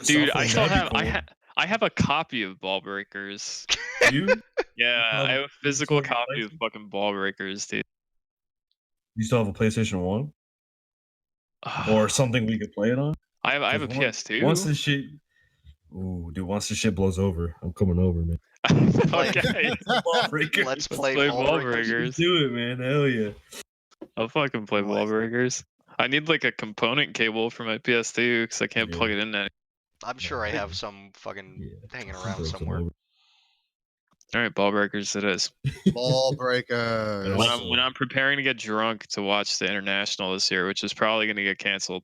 Dude, I Something still that'd have be I have a copy of Ball Breakers. cool. You Yeah, I have a physical still have a copy of fucking Ball Breakers, dude. still have a PlayStation 1 or something we could play it on? I have a 'Cause PS2. Once this shit, ooh, dude, once this shit blows over, I'm coming over, man. Okay, Ball Breakers. Let's let's play play Ball Ball Breakers. Breakers. Do it, man. Hell yeah. I'll fucking play Ball Breakers. I need like a component cable for my PS2 because I can't Yeah. plug it in there. I'm sure I have some fucking Yeah. hanging I'll around bring some somewhere. over. All right, Ball Breakers it is. Ball breakers. And When also- I'm preparing to get drunk to watch the international this year, which is probably going to get canceled.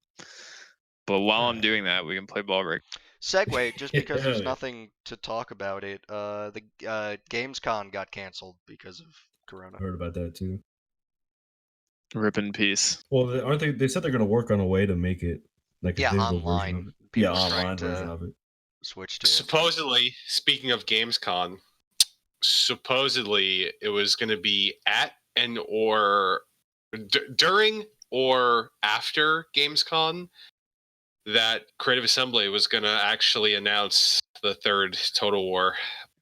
But while I'm doing that, we can play Ball Break. Segue, just because there's Yeah. nothing to talk about it. The Gamescon got canceled because of Corona. I heard about that too. Rip in peace. Well, aren't they? They said they're gonna work on a way to make it like a Yeah, digital version online. of it. Yeah, People trying online to version of it. switch to. Supposedly, speaking of Gamescom, supposedly it was going to be at and or during or after Gamescom that Creative Assembly was going to actually announce the third Total War,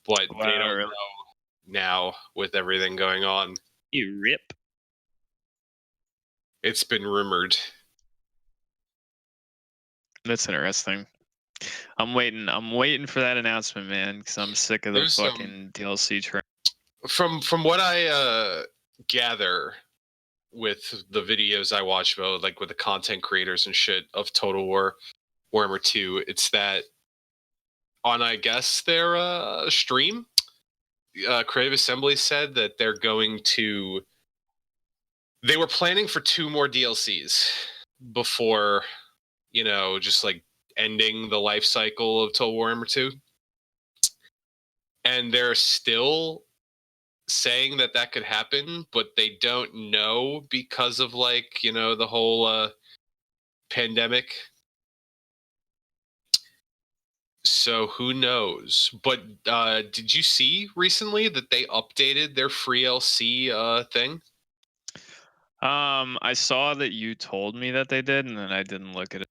but Wow, they don't really? know now with everything going on. You rip. It's been rumored. That's interesting. I'm waiting for that announcement, man, because I'm sick of the There's some- fucking DLC train. From what I gather with the videos I watch about, like with the content creators and shit of Total War, Warhammer 2, it's that on, I guess, their stream, Creative Assembly said that they were planning for 2 more DLCs before, just like ending the life cycle of Total Warhammer 2. And they're still saying that that could happen, but they don't know because of like, you know, the whole pandemic. So who knows? But did you see recently that they updated their free LC thing? I saw that you told me that they did, and then I didn't look at it,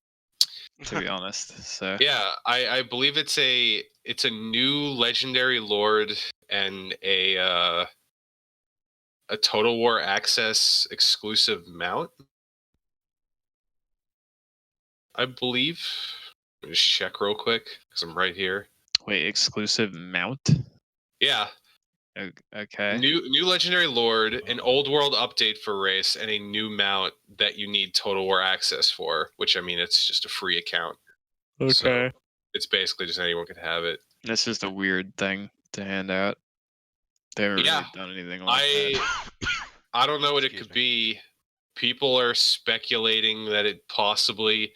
to be honest. So Yeah, I believe it's a new legendary lord and a Total War Access exclusive mount, I believe. Let me just check real quick because I'm right here. wait, exclusive mount? Yeah, Okay. new legendary lord, an old world update for race, and a new mount that you need Total War Access for. Which, I mean, it's just a free account. Okay. So it's basically just anyone could have it. That's just a weird thing to hand out. They haven't Yeah, really done anything like that. I don't know what it Excuse could be. People are speculating that it possibly...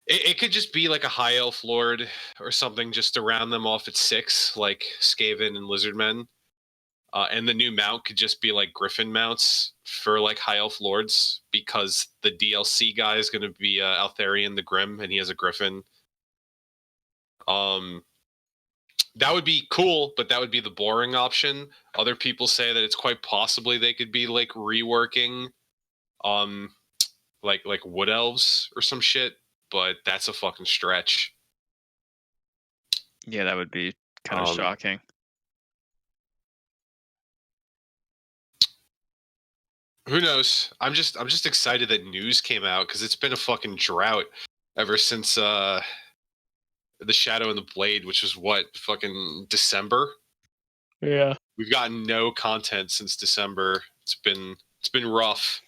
It could just be like a high elf lord or something just to round them off at 6, like Skaven and Lizardmen. And the new mount could just be like Griffin mounts for like high elf lords, because the DLC guy is going to be Altharion the Grim, and he has a Griffin. That would be cool, but that would be the boring option. Other people say that it's quite possibly they could be like reworking, like wood elves or some shit. But that's a fucking stretch. Yeah, that would be kind of shocking. Who knows? I'm just excited that news came out, because it's been a fucking drought ever since The Shadow and the Blade, which was what, fucking December? Yeah. We've gotten no content since December. It's been rough.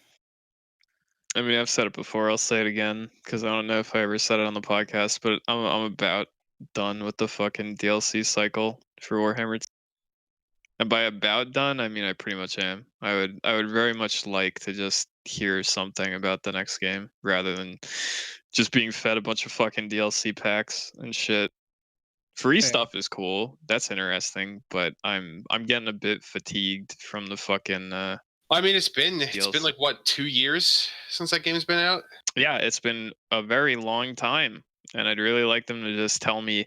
I mean, I've said it before. I'll say it again because I don't know if I ever said it on the podcast, but I'm about done with the fucking DLC cycle for Warhammer. And by about done, I mean I pretty much am. I would very much like to just hear something about the next game rather than just being fed a bunch of fucking DLC packs and shit. Free stuff is cool. That's interesting, but I'm getting a bit fatigued from the fucking I mean, it's been like what, 2 years since that game's been out? Yeah, it's been a very long time, and I'd really like them to just tell me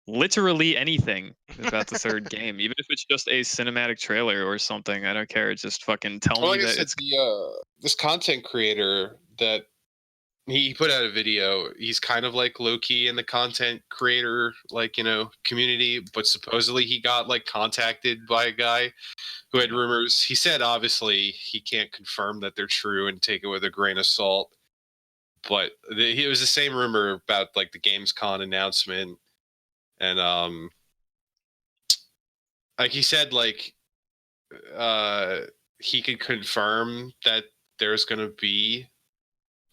literally anything about the third game, even if it's just a cinematic trailer or something. I don't care. Just fucking tell me that it's this content creator that he put out a video. He's kind of like low key in the content creator, like, you know, community, but supposedly he got like contacted by a guy who had rumors. He said obviously he can't confirm that they're true and take it with a grain of salt, but it was the same rumor about like the Gamescom announcement, and like he said, like he could confirm that there's gonna be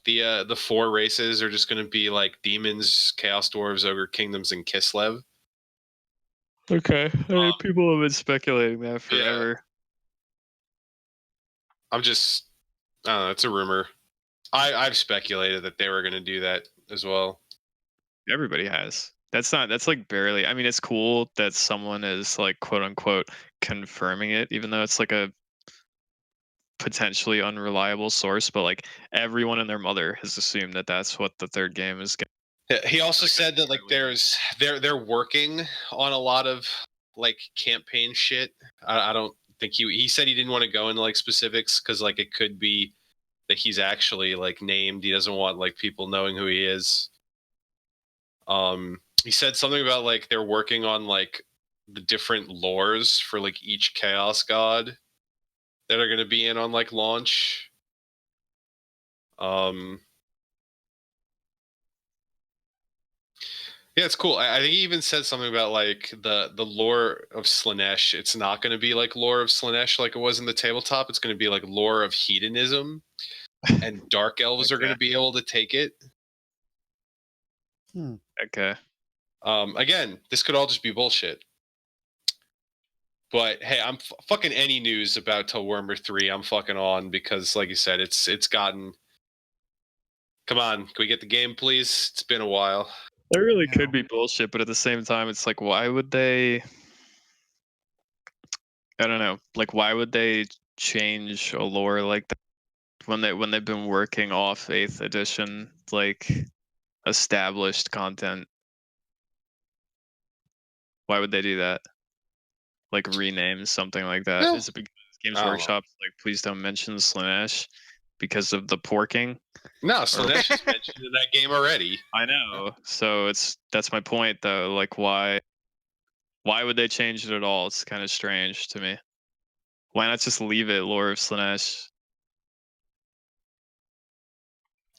the 4 races are just gonna be like demons, chaos dwarves, ogre kingdoms, and Kislev. okay. I mean, people have been speculating that forever. I don't know, it's a rumor. I've speculated that they were gonna do that as well. Everybody has. That's like barely. I mean, it's cool that someone is like quote unquote confirming it, even though it's like a potentially unreliable source, but like everyone and their mother has assumed that that's what the third game is going. He also said that like they're working on a lot of like campaign shit. I don't think he said he didn't want to go into like specifics because like it could be that he's actually like named. He doesn't want like people knowing who he is. He said something about like they're working on like the different lores for like each chaos god that are going to be in on like launch. Yeah, it's cool. I think he even said something about like the lore of Slaanesh. It's not going to be like lore of Slaanesh like it was in the tabletop. It's going to be like lore of hedonism, and dark elves are going to be able to take it. Okay. Again, this could all just be bullshit. But hey, I'm fucking any news about Total Warhammer 3. I'm fucking on because, like you said, it's gotten. Come on, can we get the game, please? It's been a while. That really No. could be bullshit, but at the same time, it's like, why would they? I don't know. Like, why would they change a lore like that when they've been working off 8th edition, like established content? Why would they do that? Like rename something like that? Well, Is it because Games I don't know. Workshop like please don't mention Slanesh because of the porking? No, Slanesh is mentioned in that game already. I know. So that's my point though. Like why would they change it at all? It's kind of strange to me. Why not just leave it lore of Slanesh?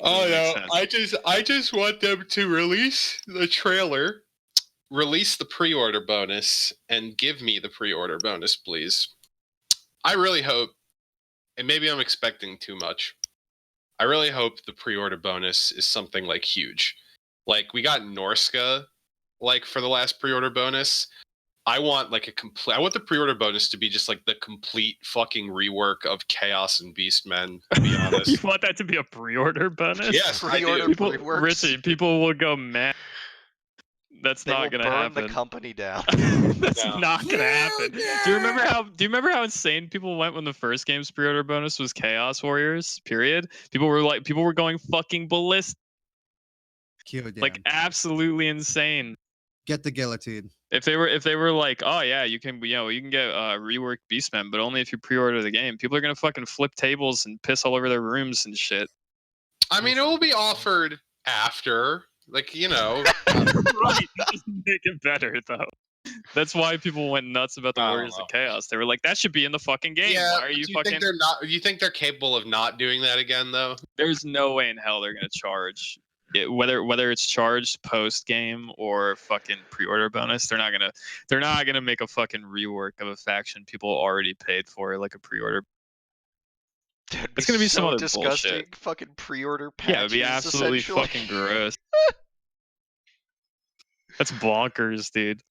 Oh Doesn't make no, sense. I just want them to release the trailer, release the pre-order bonus, and give me the pre-order bonus, please. I really hope, and maybe I'm expecting too much. I really hope the pre-order bonus is something like huge. Like we got Norska, like for the last pre-order bonus. I want like a complete. I want the pre-order bonus to be just like the complete fucking rework of Chaos and Beastmen. To be honest, You want that to be a pre-order bonus? yes, I Pre-order do. People, reworks. Richie, people will go mad. That's They will not gonna burn happen. the company down. That's No. not gonna happen. Do you remember how insane people went when the first game's pre-order bonus was Chaos Warriors? Period. People were going fucking ballistic, Cute, yeah. like absolutely insane. Get the guillotine. If they were like, oh yeah, you can get reworked Beastmen, but only if you pre-order the game. People are gonna fucking flip tables and piss all over their rooms and shit. I mean, it will be offered after, like you know. Right, that doesn't make it better though. That's why people went nuts about the I don't Warriors know. of Chaos. They were like, that should be in the fucking game. Yeah, Why are you do you fucking? think they're not? You think they're capable of not doing that again, though? There's no way in hell they're gonna charge it, whether it's charged post game or fucking pre-order bonus. They're not gonna make a fucking rework of a faction people already paid for, like a pre-order. That'd It's gonna be some so other disgusting. bullshit. Fucking pre-order patches. Yeah, it'd be absolutely essentially. fucking gross. That's bonkers, dude.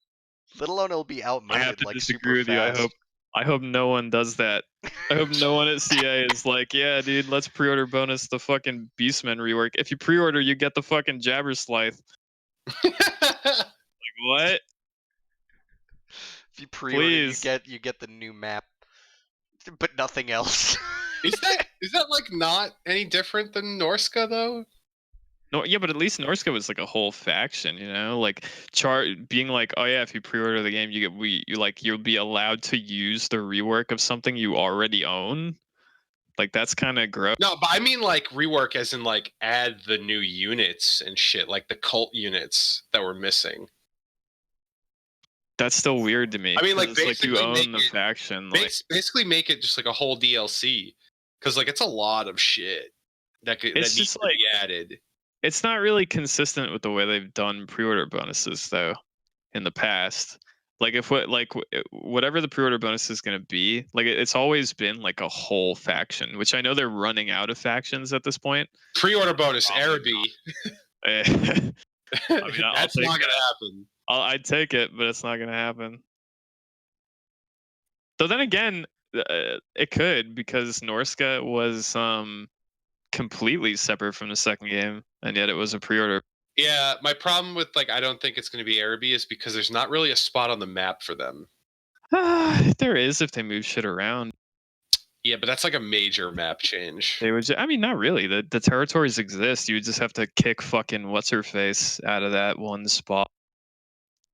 Let alone it'll be I outmoded have to like disagree with super you. fast. I hope no one does that. I hope no one at CA is like, yeah, dude, let's pre-order bonus the fucking Beastmen rework. If you pre-order, you get the fucking Jabberslythe. Like what? If you pre-order, Please. you get the new map, but nothing else. is that like not any different than Norska though? No, yeah, but at least Norska was like a whole faction, you know, like being like, oh yeah, if you pre-order the game, you'll be allowed to use the rework of something you already own. Like that's kind of gross. No, but I mean like rework as in like add the new units and shit, like the cult units that were missing. That's still weird to me. I mean, like, 'cause it's you basically own the faction. Like, Basically make it just like a whole DLC, because like it's a lot of shit that It's needs just to like- be added. it's not really consistent with the way they've done pre-order bonuses though in the past. Like whatever the pre-order bonus is going to be, like it's always been like a whole faction, which I know they're running out of factions at this point. Pre-order bonus, Probably Araby. I mean, I'll That's take not gonna that. happen. I'd take it, but it's not going to happen. Though then again, it could, because Norska was completely separate from the second game, and yet it was a pre-order. Yeah, my problem with like I don't think it's going to be Araby is because there's not really a spot on the map for them. There is if they move shit around. Yeah, but that's like a major map change. They would. I mean, not really. The territories exist. You would just have to kick fucking what's her face out of that one spot.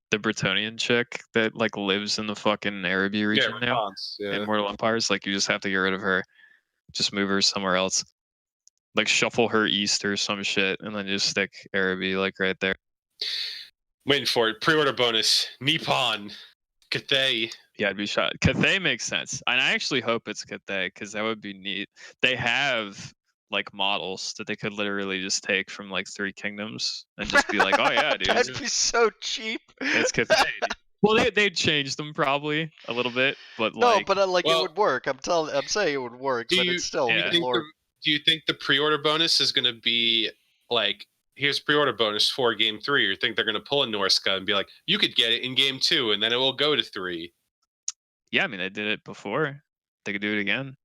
The Bretonnian chick that like lives in the fucking Araby region now. Yeah. In Mortal Empires, like you just have to get rid of her. Just move her somewhere else. Like shuffle her east or some shit, and then just stick Araby like right there. Waiting for it. Pre-order bonus. Nippon. Cathay. Yeah, I'd be shot. Cathay makes sense, and I actually hope it's Cathay because that would be neat. They have like models that they could literally just take from like 3 Kingdoms and just be like, oh yeah, dude, That'd be so cheap. it's Cathay. Dude. Well, they'd change them probably a little bit, but No, like, but like well, it would work. I'm saying it would work, but it's still yeah. lore. Do you think the pre-order bonus is going to be like, here's pre-order bonus for game 3, or you think they're going to pull a Norska and be like, you could get it in game 2 and then it will go to 3? yeah, I mean they did it before. They could do it again.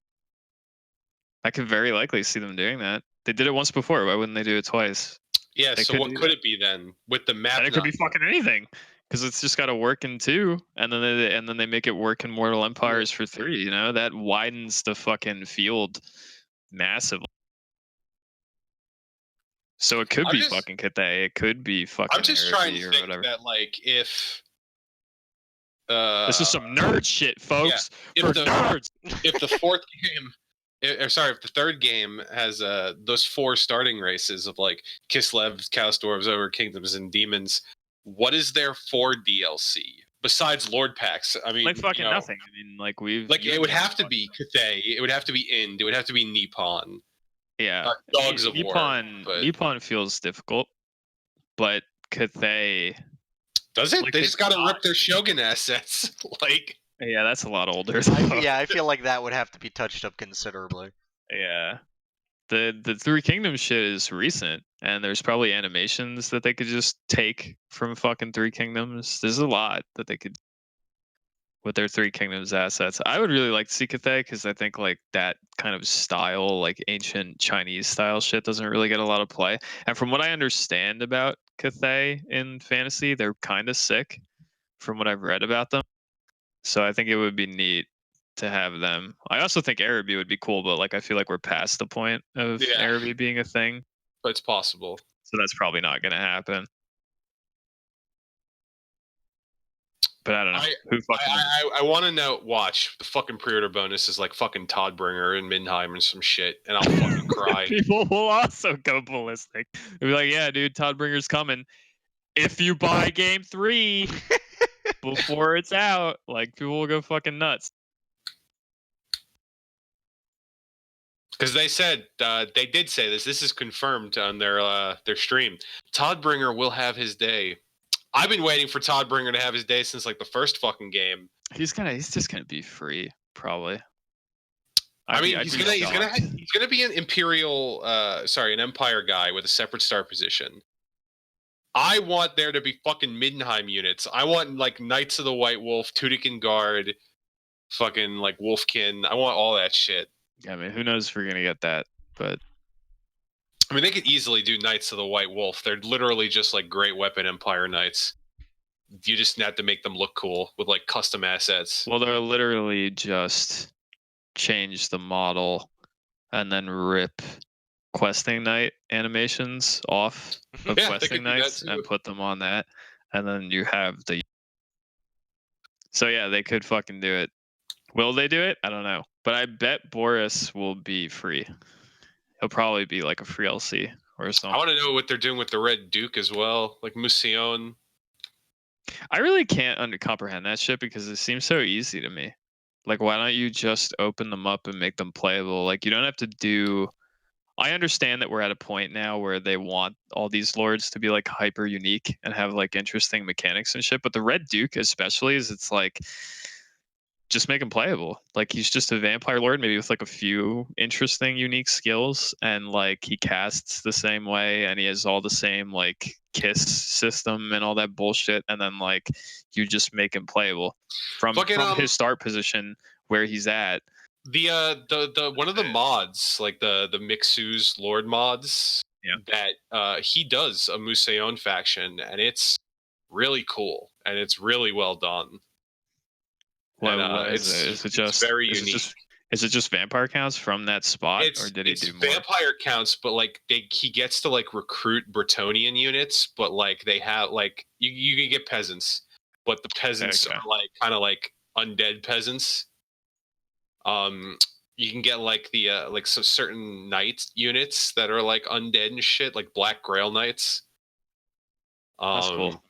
I could very likely see them doing that. They did it once before. Why wouldn't they do it twice? Yeah. They So could what do could that. it be then with the map? And it could be fucking anything, because it's just got to work in 2, and then they make it work in Mortal Empires for 3. You know, that widens the fucking field massively. So it could be fucking Cathay. It could be fucking I'm just trying to or think whatever. that like if This is some nerd shit, folks. if For the nerds. if the fourth game, if the third game has those 4 starting races of like Kislev, Chaos Dwarves, Ogre Kingdoms, and Demons, what is there for DLC besides Lord Packs? I mean, Like fucking you know, nothing. I mean, like it would have to be Cathay. It would have to be Ind. It would have to be Nippon. Yeah. Dogs of War. But Nippon feels difficult, but Cathay. does it? Like, they they just got to got- rip their Shogun assets. Like, Yeah, that's a lot older. I feel like that would have to be touched up considerably. Yeah. The Three Kingdoms shit is recent, and there's probably animations that they could just take from fucking Three Kingdoms. There's a lot that they could with their Three Kingdoms assets. I would really like to see Cathay, because I think like that kind of style, like ancient Chinese style shit, doesn't really get a lot of play. And from what I understand about Cathay in fantasy, they're kind of sick from what I've read about them. So I think it would be neat to have them. I also think Araby would be cool, but like I feel like we're past the point of Araby being a thing. but it's possible. So that's probably not going to happen. But I don't know. Who fucking I want to know. Watch the fucking pre-order bonus is like fucking Toddbringer and Midheim and some shit, and I'll fucking cry. People will also go ballistic. They'll be like, "Yeah, dude, Toddbringer's coming. If you buy Game 3 before it's out, like people will go fucking nuts." Because they said they did say this. This is confirmed on their stream. Toddbringer will have his day. I've been waiting for Toddbringer to have his day since like the first fucking game. He's just gonna be free, probably. He's gonna be an an Empire guy with a separate start position. I want there to be fucking Middenheim units. I want like Knights of the White Wolf, Teutoken Guard, fucking like Wolfkin. I want all that shit. I mean, who knows if we're gonna get that, but I mean, they could easily do Knights of the White Wolf. They're literally just like Great Weapon Empire Knights. You just have to make them look cool with like custom assets. well, they're literally just change the model and then rip questing night animations off of Yeah, they questing could do that nights too. and put them on that, and then you have the. So yeah, they could fucking do it. Will they do it? I don't know, but I bet Boris will be free. He'll probably be like a free LC or something. I want to know what they're doing with the Red Duke as well, like Musion. I really can't comprehend that shit, because it seems so easy to me. Like, why don't you just open them up and make them playable? Like, you don't have to do. I understand that we're at a point now where they want all these lords to be like hyper unique and have like interesting mechanics and shit. But the Red Duke, especially, is it's like just make him playable. Like, he's just a vampire lord, maybe with like a few interesting, unique skills, and like he casts the same way, and he has all the same like kiss system and all that bullshit, and then like you just make him playable from his start position where he's at. The one of the mods, like the Mixu's Lord mods, that he does a Museon faction, and it's really cool and it's really well done. What is it? Is it just very unique? Is it just vampire counts from that spot, or did he do more? Vampire counts, but like he gets to like recruit Bretonnian units, but like they have like you can get peasants, but the peasants are like kind of like undead peasants. You can get like the like some certain knight units that are like undead and shit, like Black Grail knights. That's cool.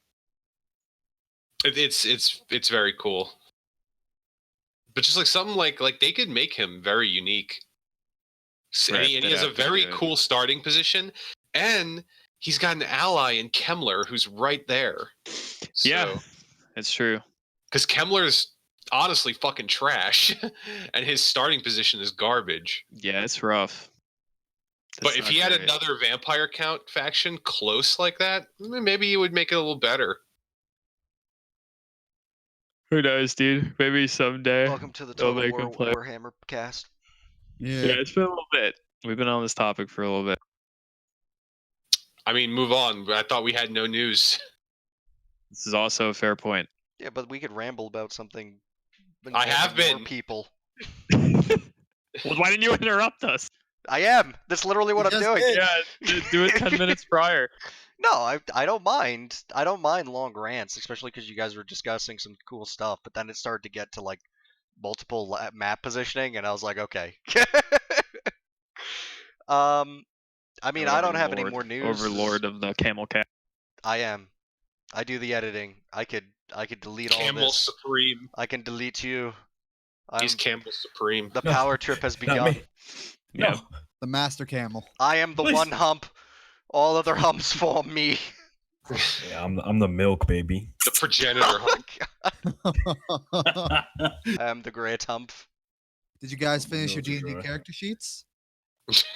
It's very cool. But just like something like they could make him very unique. And he has a very cool starting position, and he's got an ally in Kemler who's right there. So, yeah, it's true. Because Kemler's honestly fucking trash, and his starting position is garbage. Yeah, it's rough. But if he had another vampire count faction close like that, maybe he would make it a little better. Who knows, dude? Maybe someday. Welcome to the Total Warhammer cast. Yeah, it's been a little bit. We've been on this topic for a little bit. I mean, move on. I thought we had no news. This is also a fair point. Yeah, but we could ramble about something. I have involving more been. people. Well, why didn't you interrupt us? I am. That's literally what You I'm just doing. did. Yeah, do it 10 minutes prior. No, I don't mind. I don't mind long rants, especially because you guys were discussing some cool stuff. But then it started to get to like multiple map positioning, and I was like, okay. I mean, I don't have any more news. Overlord of the Camel Cat. I am. I do the editing. I could delete all Camel this. Supreme. I can delete you. He's Camel Supreme. The power trip has Not begun. me. No. Yeah. The Master Camel. I am the Please. one hump. All other humps form me. Yeah, I'm the milk baby. The progenitor hump. I am the great hump. Did you guys finish your Those are D&D dry. character sheets?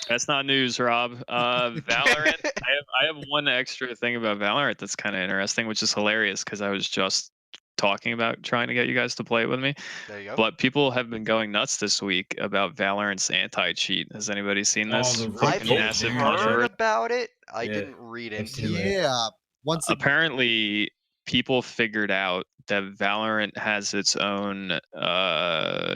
That's not news, Rob. Valorant. I have one extra thing about Valorant that's kind of interesting, which is hilarious because I was just talking about trying to get you guys to play it with me. There you go. But people have been going nuts this week about Valorant's anti-cheat. Has anybody seen Oh, this? the I've fucking massive heard controversy. about it. I Yeah, didn't read I've into seen it. that. Yeah. Once again, Apparently, people figured out that Valorant has its own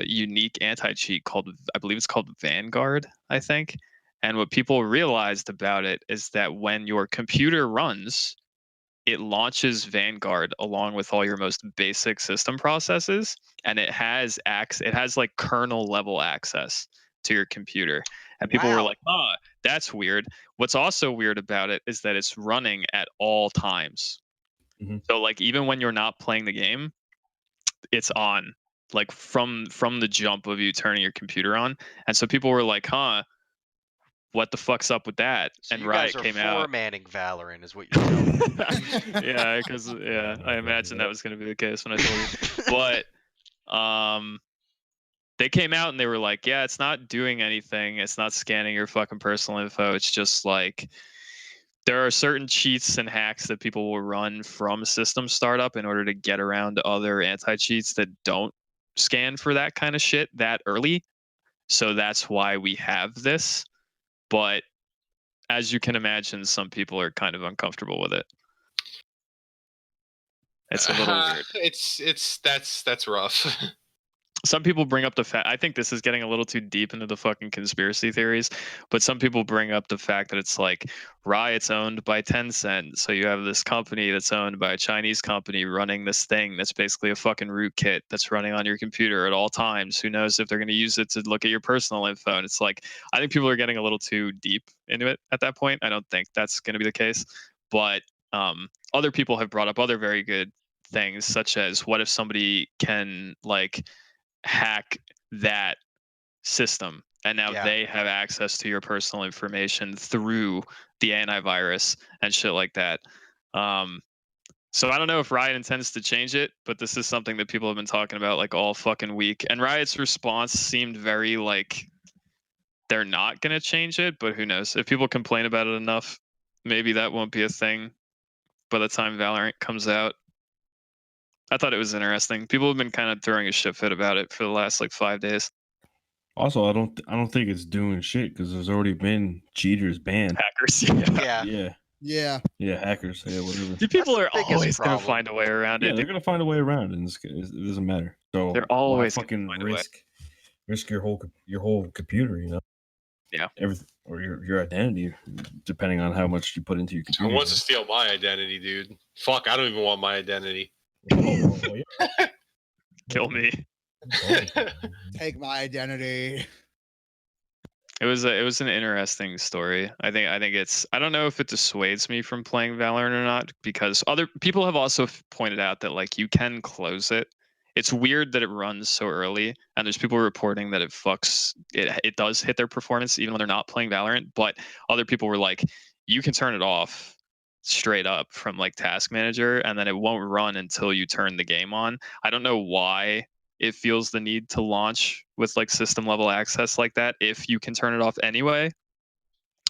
unique anti-cheat called, I believe it's called Vanguard, I think. And what people realized about it is that when your computer runs, it launches Vanguard along with all your most basic system processes, and it has like kernel level access to your computer. And people were Wow. like, "Oh, that's weird." What's also weird about it is that it's running at all times. Mhm. So like even when you're not playing the game, it's on, like from the jump of you turning your computer on. And so people were like, "Huh, what the fuck's up with that?" So And you Riot guys are came out. formanning Valorant, is what you're telling me. Yeah, because I imagined that was going to be the case when I told you. But they came out and they were like, "Yeah, it's not doing anything. It's not scanning your fucking personal info. It's just like there are certain cheats and hacks that people will run from system startup in order to get around other anti-cheats that don't scan for that kind of shit that early. So that's why we have this." But as you can imagine, some people are kind of uncomfortable with it. It's a little weird. That's rough. Some people bring up the fact, I think this is getting a little too deep into the fucking conspiracy theories, but some people bring up the fact that it's like Riot's owned by Tencent, so you have this company that's owned by a Chinese company running this thing that's basically a fucking rootkit that's running on your computer at all times. Who knows if they're going to use it to look at your personal info? And it's like, I think people are getting a little too deep into it at that point. I don't think that's going to be the case, but other people have brought up other very good things, such as what if somebody can like hack that system and now Yeah. they have access to your personal information through the antivirus and shit like that. So I don't know if Riot intends to change it, but this is something that people have been talking about like all fucking week. And Riot's response seemed very like they're not going to change it, but who knows? If people complain about it enough, maybe that won't be a thing by the time Valorant comes out. I thought it was interesting. People have been kind of throwing a shit fit about it for the last like 5 days. Also, I don't think it's doing shit because there's already been cheaters banned. Hackers. Yeah. Yeah. Yeah, hackers. Yeah, whatever. People That's are the biggest always going to problem. find a way around Yeah, it. they're gonna find a way around, and it doesn't matter. So They're why always gonna fucking find a way. risk your whole computer, you know? Yeah. Everything or your identity, depending on how much you put into your Who computer. wants to steal my identity, dude? Fuck, I don't even want my identity. Oh, yeah. Kill me. Take my identity. It was an interesting story. I think it's, I don't know if it dissuades me from playing Valorant or not, because other people have also pointed out that like you can close it. It's weird that it runs so early, and there's people reporting that it does hit their performance even when they're not playing Valorant. But other people were like, you can turn it off straight up from like Task Manager, and then it won't run until you turn the game on. I don't know why it feels the need to launch with like system level access like that if you can turn it off anyway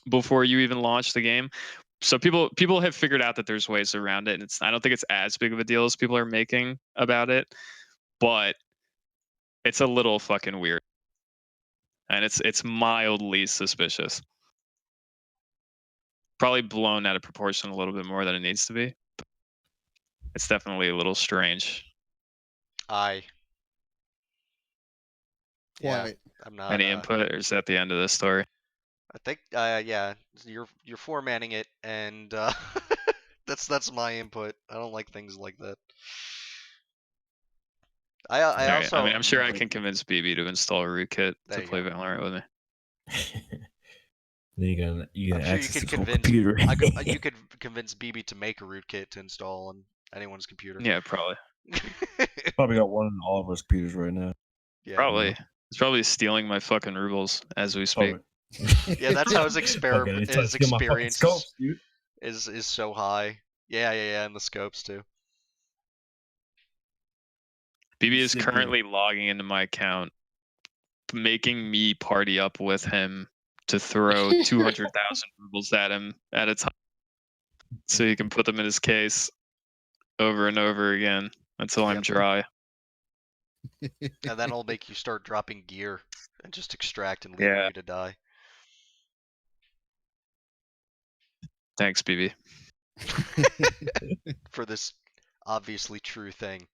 before you even launch the game. So people have figured out that there's ways around it, and I don't think it's as big of a deal as people are making about it, but it's a little fucking weird, and it's mildly suspicious. Probably blown out of proportion a little bit more than it needs to be. It's definitely a little strange. Yeah, Quite. I'm not. Any input, or is that the end of the story? I think, yeah, you're formatting it, and that's my input. I don't like things like that. I Alright, also. I mean, I'm sure I can convince BB to install a rootkit There to you play go. Valorant with me. Then you gotta I'm sure you access could this whole convince. computer. You could convince BB to make a rootkit to install on anyone's computer. Yeah, probably. Probably got one on all of our computers right now. Yeah. Probably. It's probably stealing my fucking rubles as we speak. Yeah, that's how his Fucking, he's trying to his steal my fucking experience scopes, dude. is so high. Yeah, and the scopes too. BB is Sick, currently logging into my account, making me party up with him to throw 200,000 rubles at him at a time, so he can put them in his case over and over again until I'm Yep. dry. And then it'll make you start dropping gear and just extract and leave you to die. Thanks, BB. For this obviously true thing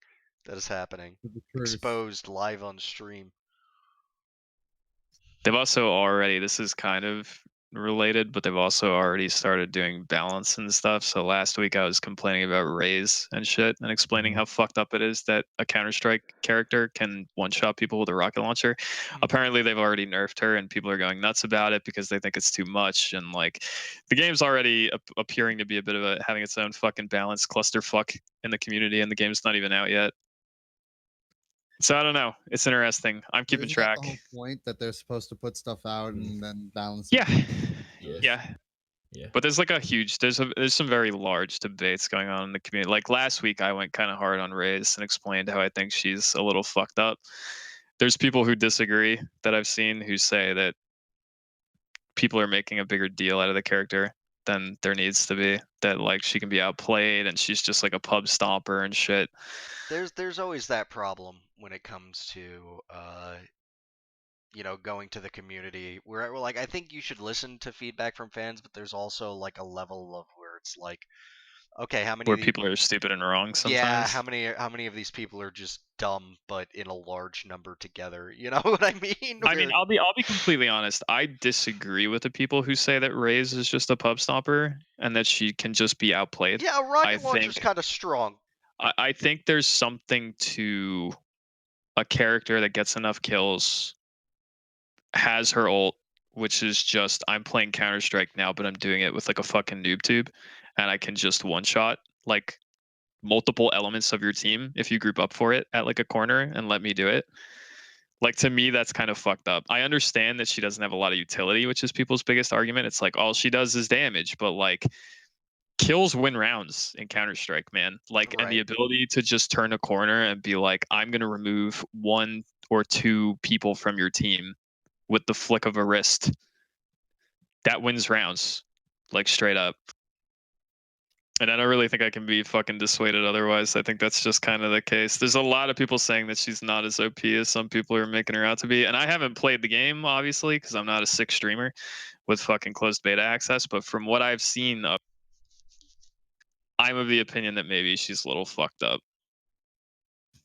that is happening. The truth. Exposed live on stream. They've also already, this is kind of related, but they've also already started doing balance and stuff. So last week I was complaining about Raze and shit and explaining how fucked up it is that a Counter-Strike character can one-shot people with a rocket launcher. Apparently they've already nerfed her and people are going nuts about it because they think it's too much. And like the game's already appearing to be a bit of a having its own fucking balance clusterfuck in the community, and the game's not even out yet. So I don't know. It's interesting. I'm keeping Isn't track. that the whole point that they're supposed to put stuff out and then balance? Yeah. it? Yeah. But there's like a huge there's some very large debates going on in the community. Like last week I went kind of hard on Raze and explained how I think she's a little fucked up. There's people who disagree that I've seen who say that people are making a bigger deal out of the character than there needs to be. That like she can be outplayed and she's just like a pub stomper and shit. There's always that problem when it comes to going to the community where we're like, I think you should listen to feedback from fans, but there's also like a level of where it's like, okay, how many Where people are stupid and wrong sometimes. Yeah, how many of these people are just dumb but in a large number together? You know what I mean? I mean, I'll be completely honest. I disagree with the people who say that Raze is just a pub stomper and that she can just be outplayed. Yeah, rocket launcher's kind of strong. I think there's something to a character that gets enough kills, has her ult, which is just I'm playing Counter-Strike now, but I'm doing it with like a fucking noob tube, and I can just one-shot like multiple elements of your team if you group up for it at like a corner and let me do it. Like to me, that's kind of fucked up. I understand that she doesn't have a lot of utility, which is people's biggest argument. It's like all she does is damage, but like kills win rounds in Counter-Strike, man. Like, and the ability to just turn a corner and be like, I'm gonna remove 1 or 2 people from your team with the flick of a wrist. That wins rounds, like straight up. And I don't really think I can be fucking dissuaded otherwise. I think that's just kind of the case. There's a lot of people saying that she's not as OP as some people are making her out to be. And I haven't played the game, obviously, because I'm not a sick streamer with fucking closed beta access. But from what I've seen, I'm of the opinion that maybe she's a little fucked up.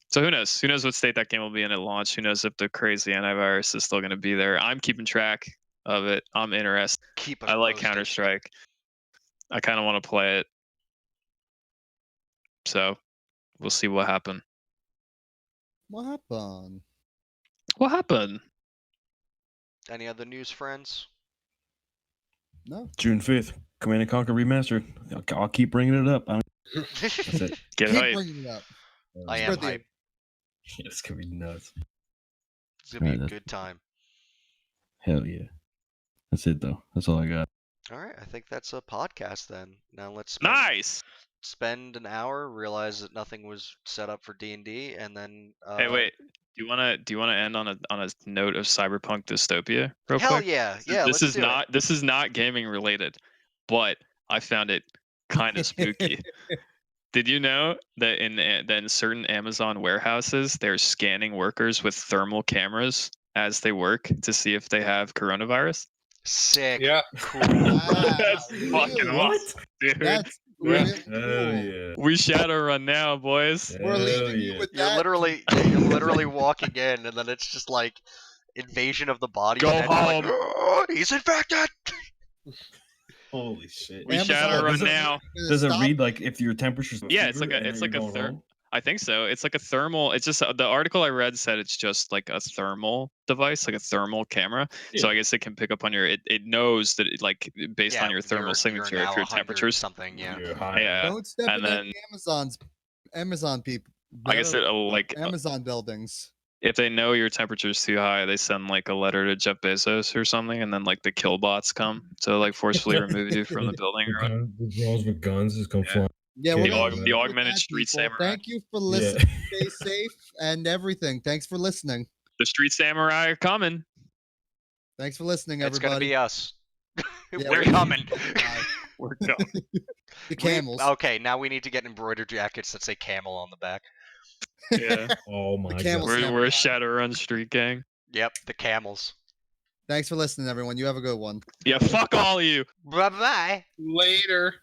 So who knows? Who knows what state that game will be in at launch? Who knows if the crazy antivirus is still going to be there? I'm keeping track of it. I'm interested. I like Counter-Strike. I kind of want to play it. So we'll see what happened. What happened? What happened? Any other news, friends? No. June 5th, Command & Conquer Remastered. I'll keep bringing it up. That's it. Get Keep hype. bringing it up. I am hype. It's going to be nuts. It's going to be a good time. Hell yeah. That's it, though. That's all I got. All right, I think that's a podcast then. Now let's spend an hour, realize that nothing was set up for D&D, and then Hey, wait. Do you want to end on a note of Cyberpunk Dystopia real quick? Hell yeah. Yeah, This is not gaming related, but I found it kind of spooky. Did you know that in certain Amazon warehouses they're scanning workers with thermal cameras as they work to see if they have coronavirus? Sick. Yeah. Cool. Wow, That's really? fucking awesome, dude. That's Yeah. really Hell cool. yeah. We Shadowrun now, boys. We're Hell leaving you yeah. with You're that. literally you're literally walking in, and then it's just like invasion of the body. Go and then you're like, home. "Oh, he's infected. Holy shit. We Amazon Shadowrun doesn't- now. Does it Stop. read like if your temperature's Yeah, it's fever like a and it's then like you're a going therm. home? I think so. It's like a thermal. It's just the article I read said it's just like a thermal device, like a thermal camera. So Yeah. I guess it can pick up on your. It knows that it, like based Yeah, on your thermal you're signature now if your 100 temperature's. something. Yeah. You're high. Yeah. Don't step and in then- Amazon people. I guess it'll like Amazon buildings. if they know your temperature's too high, they send like a letter to Jeff Bezos or something, and then like the kill bots come to like forcefully remove you from the building. The, gun, the drones with guns just come Yeah. flying. Yeah, The we're gonna aug- leave the you with augmented that, street people. samurai. Thank you for listening. Stay safe and everything. Thanks for listening. The street samurai are coming. Thanks for listening, It's gonna everybody. be us. Yeah, We're we're- coming. We're going. The camels. Okay, now we need to get embroidered jackets that say camel on the back. Yeah, Oh my camel god. snap. we're a Shadowrun street gang. Yep, the camels. Thanks for listening, everyone. You have a good one. Yeah, fuck all of you. Bye bye. Later.